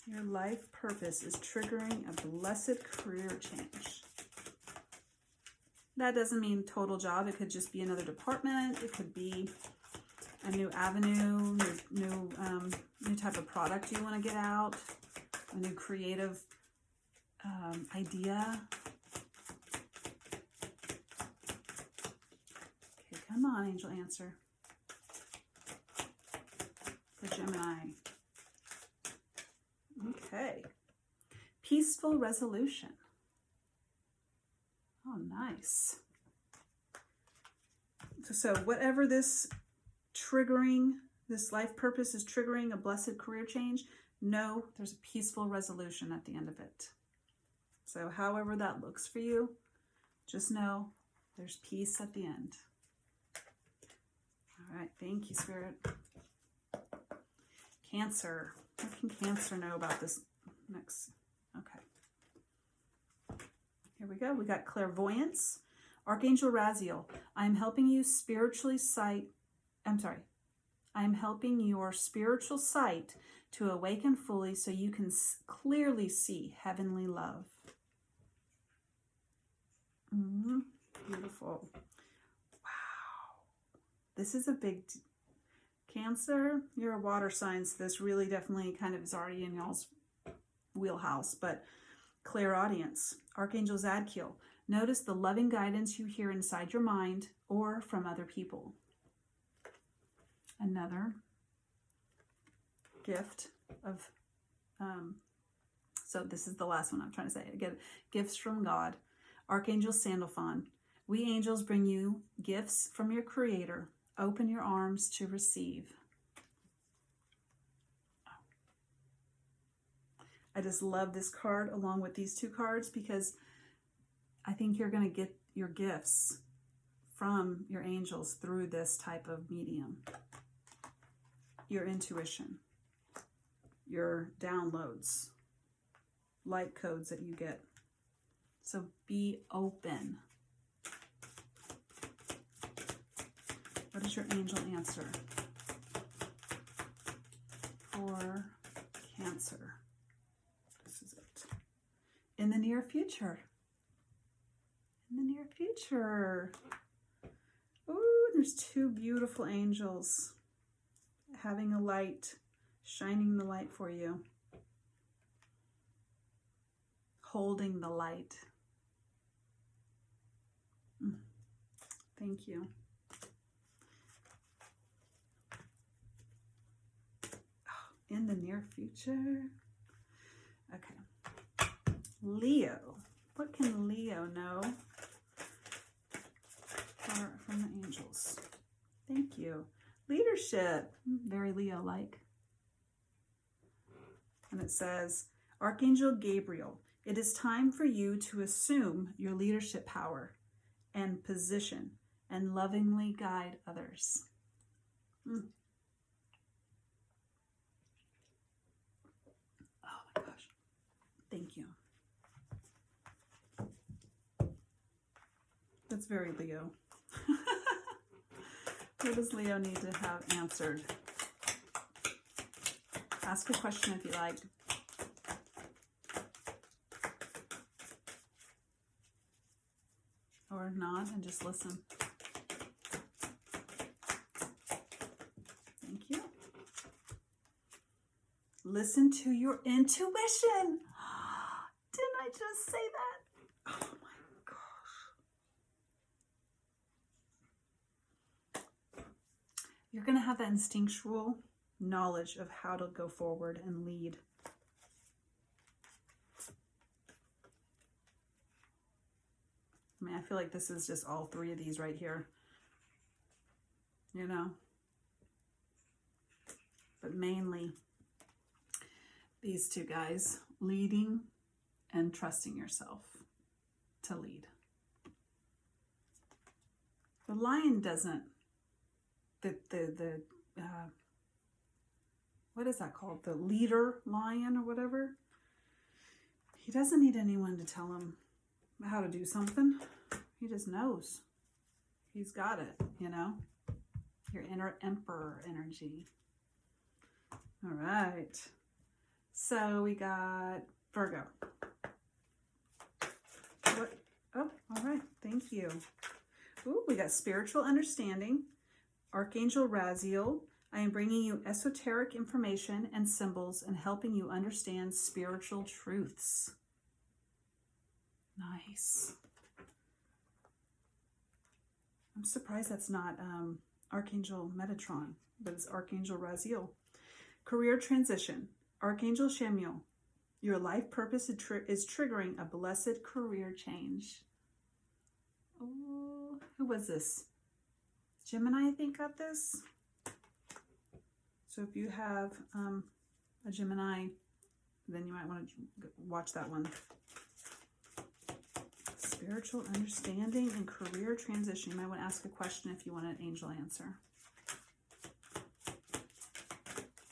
Your life purpose is triggering a blessed career change. That doesn't mean total job. It could just be another department. It could be a new avenue, new type of product you want to get out, a new creative idea. Okay, come on, angel answer. For Gemini. Okay. Peaceful resolution. Oh, nice. So whatever this life purpose is triggering a blessed career change, know there's a peaceful resolution at the end of it. So however that looks for you, just know there's peace at the end. All right, thank you, Spirit. Cancer. What can Cancer know about this next? Okay. Here we go. We got clairvoyance. Archangel Raziel. I'm helping you spiritually sight. I'm helping your spiritual sight to awaken fully so you can clearly see heavenly love. Beautiful. Wow. This is a big Cancer. You're a water sign, so this really definitely kind of is already in y'all's wheelhouse, but clairaudience. Archangel Zadkiel. Notice the loving guidance you hear inside your mind or from other people. Another gift of, so this is the last one I'm trying to say. Again, gifts from God. Archangel Sandalphon. We angels bring you gifts from your Creator. Open your arms to receive. I just love this card along with these 2 cards because I think you're going to get your gifts from your angels through this type of medium. Your intuition, your downloads, light codes that you get. So be open. What is your angel answer for Cancer? This is it. In the near future. In the near future. Ooh, there's 2 beautiful angels having a light, shining the light for you. Holding the light. Thank you. In the near future. Okay. Leo. What can Leo know from angels. Thank you. Leadership, very Leo-like. And it says, Archangel Gabriel, it is time for you to assume your leadership power and position and lovingly guide others. Oh my gosh. Thank you. That's very Leo. What does Leo need to have answered? Ask a question if you like. Or not, and just listen. Thank you. Listen to your intuition. Didn't I just say that? Oh my gosh. You're going to have that instinctual knowledge of how to go forward and lead. I mean, I feel like this is just all three of these right here, you know, but mainly these two guys, leading and trusting yourself to lead. The lion doesn't, what is that called? The leader lion or whatever. He doesn't need anyone to tell him how to do something. He just knows. He's got it, you know? Your inner emperor energy. All right. So we got Virgo. What? Oh, all right. Thank you. Ooh, we got spiritual understanding. Archangel Raziel. I am bringing you esoteric information and symbols and helping you understand spiritual truths. Nice. I'm surprised that's not Archangel Metatron, but it's Archangel Raziel. Career transition. Archangel Shemuel. Your life purpose is triggering a blessed career change. Oh, who was this? Gemini, I think, got this. So if you have a Gemini, then you might want to watch that one. Spiritual understanding and career transition. You might want to ask a question if you want an angel answer.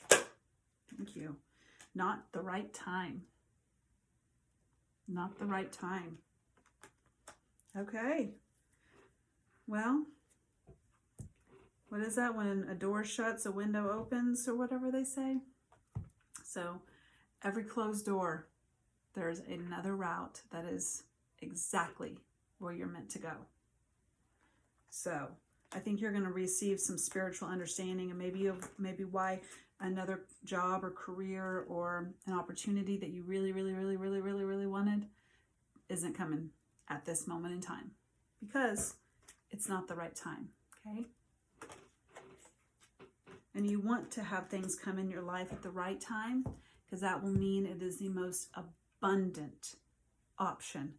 Thank you. Not the right time. Not the right time. Okay. Well, what is that? When a door shuts, a window opens, or whatever they say? So every closed door, there's another route that is exactly where you're meant to go. So I think you're going to receive some spiritual understanding, and maybe why another job or career or an opportunity that you really wanted isn't coming at this moment in time, because it's not the right time. Okay. And you want to have things come in your life at the right time, because that will mean it is the most abundant option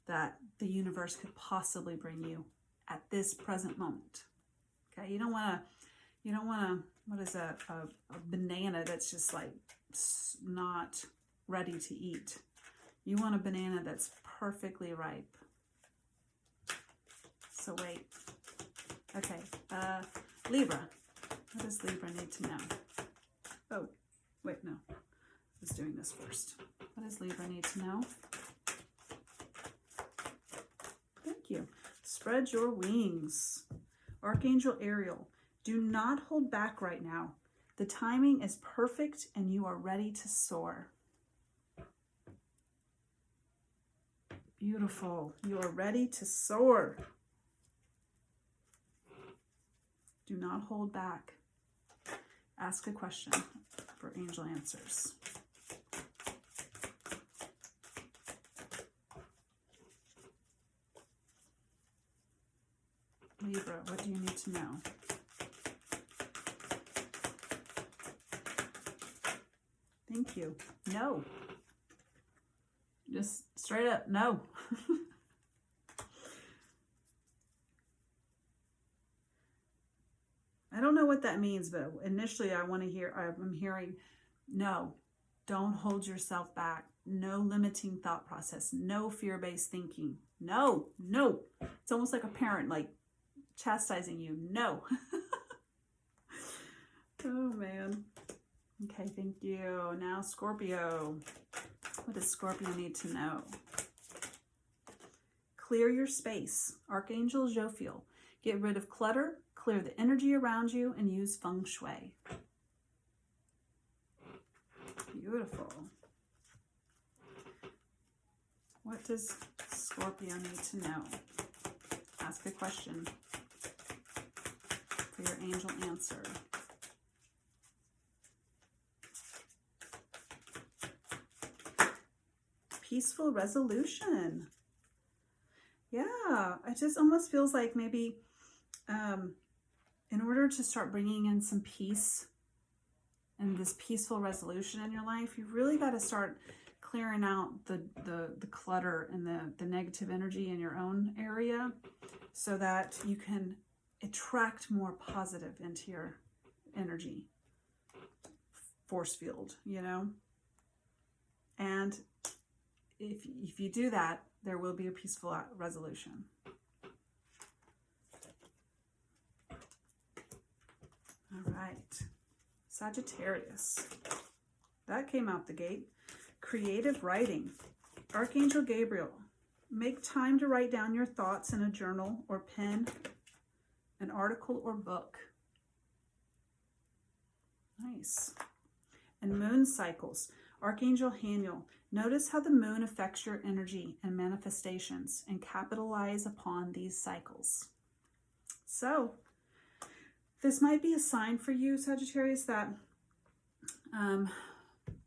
that the universe could possibly bring you at this present moment. Okay, you don't want to, what is that, a banana that's just like not ready to eat. You want a banana that's perfectly ripe. So wait. Okay, Libra. What does Libra need to know? Oh, wait, no. I was doing this first. What does Libra need to know? Thank you. Spread your wings. Archangel Ariel. Do not hold back right now. The timing is perfect and you are ready to soar. Beautiful. You are ready to soar. Do not hold back. Ask a question for angel answers. Libra, what do you need to know? Thank you. No. Just straight up, no. I don't know what that means, but initially I'm hearing, no, don't hold yourself back. No limiting thought process. No fear-based thinking. No. It's almost like a parent, like chastising you. No. Oh, man. Okay, thank you. Now, Scorpio. What does Scorpio need to know? Clear your space. Archangel Jophiel. Get rid of clutter, clear the energy around you, and use feng shui. Beautiful. What does Scorpio need to know? Ask a question for your angel answer. Peaceful resolution. Yeah, it just almost feels like maybe in order to start bringing in some peace and this peaceful resolution in your life, you really got to start clearing out the clutter and the negative energy in your own area so that you can attract more positive into your energy force field, you know? And if you do that, there will be a peaceful resolution. All right. Sagittarius. That came out the gate. Creative writing. Archangel Gabriel. Make time to write down your thoughts in a journal or pen, an article or book. Nice. And moon cycles. Archangel Haniel. Notice how the moon affects your energy and manifestations and capitalize upon these cycles. So, this might be a sign for you, Sagittarius, that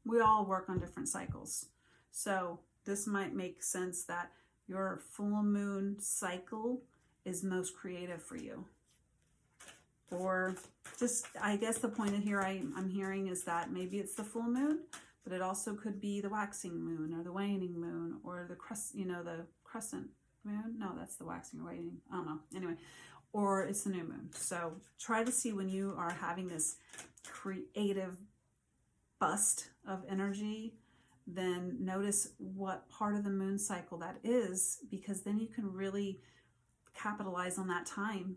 we all work on different cycles. So, this might make sense that your full moon cycle is most creative for you. Or just, I guess the point of here I'm hearing is that maybe it's the full moon, but it also could be the waxing moon or the waning moon or the crescent moon. No, that's the waxing or waning. I don't know. Anyway, or it's the new moon. So try to see when you are having this creative bust of energy, then notice what part of the moon cycle that is, because then you can really capitalize on that time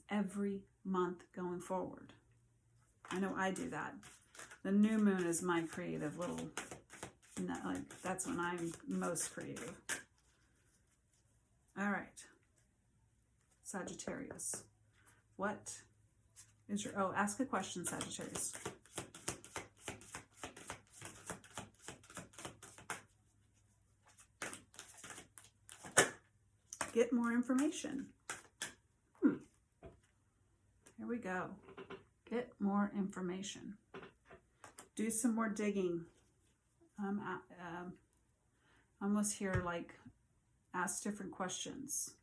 every month going forward. I know I do that. The new moon is my creative little, like, that's when I'm most creative. All right. Sagittarius. What is your, ask a question, Sagittarius. Get more information. Here we go. Get more information. Do some more digging. Almost here, like, ask different questions.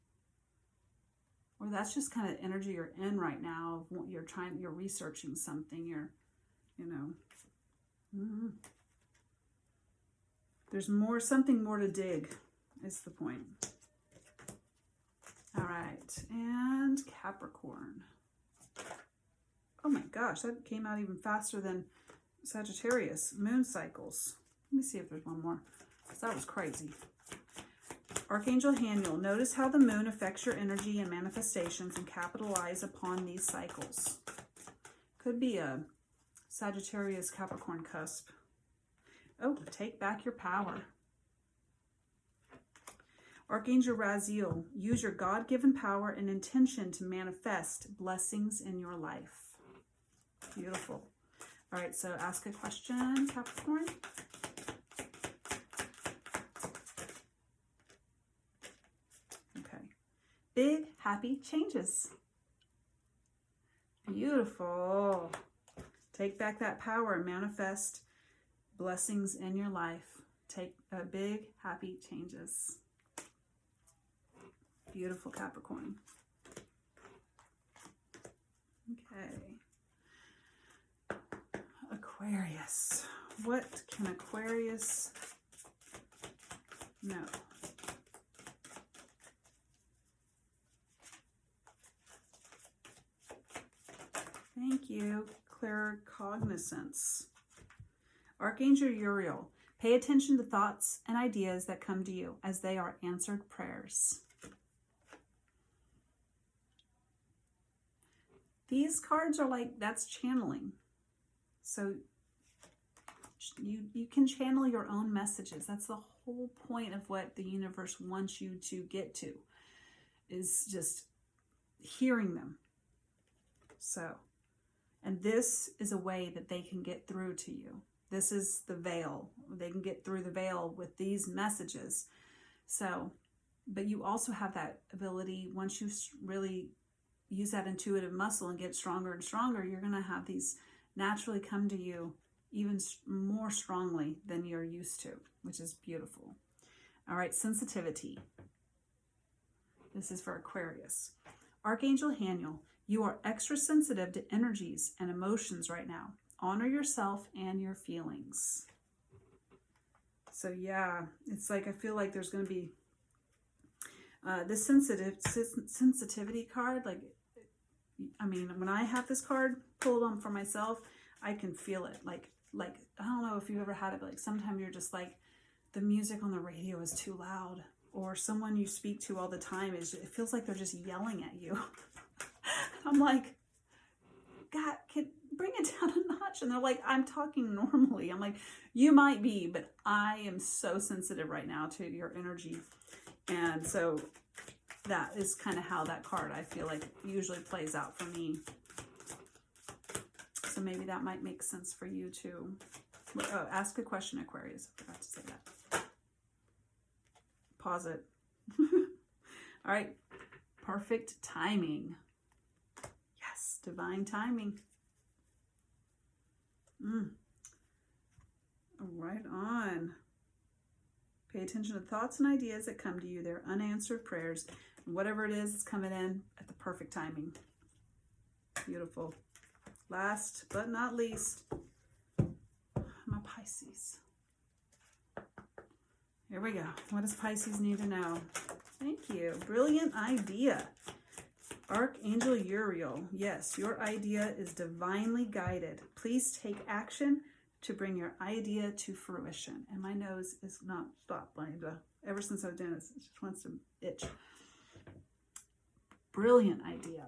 Or that's just kind of energy you're in right now. You're researching something. There's something more to dig, is the point. All right, and Capricorn. Oh my gosh, that came out even faster than Sagittarius. Moon cycles. Let me see if there's one more, because that was crazy. Archangel Haniel. Notice how the moon affects your energy and manifestations and capitalize upon these cycles. Could be a Sagittarius Capricorn cusp. Oh, take back your power. Archangel Raziel. Use your God-given power and intention to manifest blessings in your life. Beautiful. All right, so ask a question, Capricorn. Okay. Big, happy changes. Beautiful. Take back that power and manifest blessings in your life. Take big, happy changes. Beautiful, Capricorn. Okay. Aquarius. What can Aquarius know? Thank you. Clear cognizance. Archangel Uriel. Pay attention to thoughts and ideas that come to you as they are answered prayers. These cards are like, that's channeling. So you can channel your own messages. That's the whole point of what the universe wants you to get to, is just hearing them. So, and this is a way that they can get through to you. This is the veil. They can get through the veil with these messages. So, but you also have that ability, once you really use that intuitive muscle and get stronger and stronger, you're going to have these naturally come to you even more strongly than you're used to, which is beautiful. All right, sensitivity. This is for Aquarius. Archangel Haniel, you are extra sensitive to energies and emotions right now. Honor yourself and your feelings. So yeah, it's like, I feel like there's going to be this sensitivity card. Like, I mean, when I have this card pulled on for myself, I can feel it. Like I don't know if you ever had it, but like sometimes you're just like, the music on the radio is too loud, or someone you speak to all the time it feels like they're just yelling at you. I'm like, God, bring it down a notch. And they're like, I'm talking normally. I'm like, you might be, but I am so sensitive right now to your energy. And so that is kind of how that card, I feel like, usually plays out for me. So maybe that might make sense for you too. Oh, ask a question, Aquarius. I forgot to say that. Pause it. All right. Perfect timing. Yes, divine timing. Right on. Pay attention to thoughts and ideas that come to you. They're unanswered prayers. And whatever it is, it's coming in at the perfect timing. Beautiful. Last but not least, my Pisces. Here we go. What does Pisces need to know? Thank you. Brilliant idea. Archangel Uriel. Yes, your idea is divinely guided. Please take action to bring your idea to fruition. And my nose is not stopped. Ever since I've done this, it just wants to itch. Brilliant idea.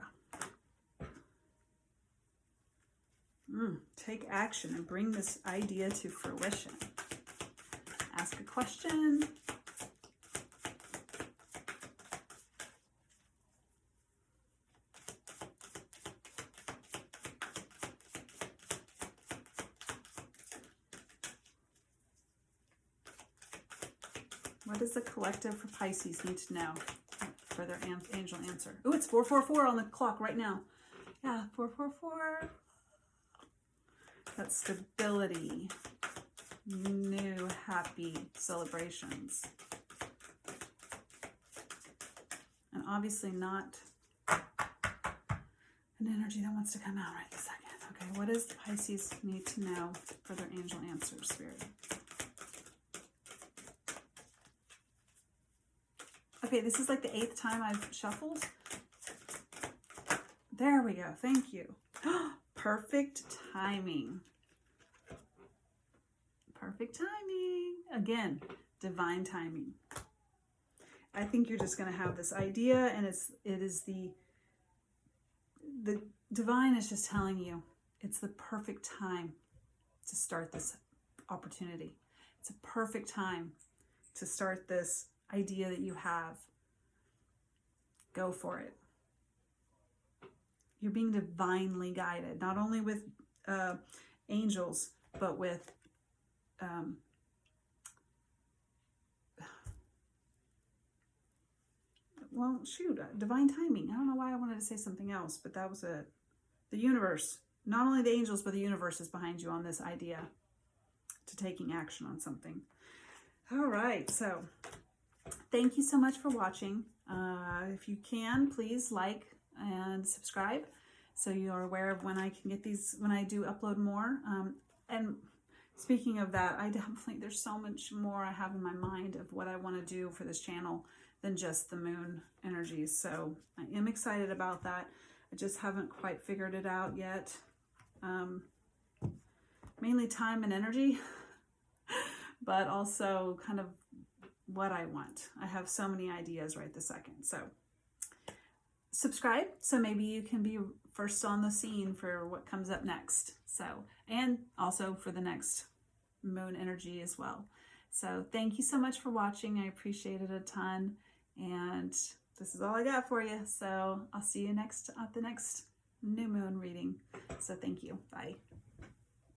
Take action and bring this idea to fruition. Ask a question. What does the collective for Pisces need to know for their angel answer? Oh, it's 444 on the clock right now. Yeah, 444. That's stability. New, happy celebrations. And obviously not an energy that wants to come out right this second. Okay, what does the Pisces need to know for their angel answer, Spirit? Okay, this is like the 8th time I've shuffled. There we go. Thank you. Perfect timing. Perfect timing. Again, divine timing. I think you're just going to have this idea, and it is the divine is just telling you it's the perfect time to start this opportunity. It's a perfect time to start this idea that you have. Go for it. You're being divinely guided, not only with angels, but with well, shoot, divine timing. I don't know why I wanted to say something else, but that was it. The universe, not only the angels, but the universe is behind you on this idea to taking action on something. All right, so thank you so much for watching. If you can, please like and subscribe so you're aware of when I can get these, when I do upload more. And speaking of that, I definitely, there's so much more I have in my mind of what I want to do for this channel than just the moon energies. So I am excited about that. I just haven't quite figured it out yet. Mainly time and energy, but also kind of what I want. I have so many ideas right this second. So subscribe so maybe you can be first on the scene for what comes up next. So, and also for the next moon energy as well. So thank you so much for watching. I appreciate it a ton. And this is all I got for you. So I'll see you at the next new moon reading. So thank you. Bye.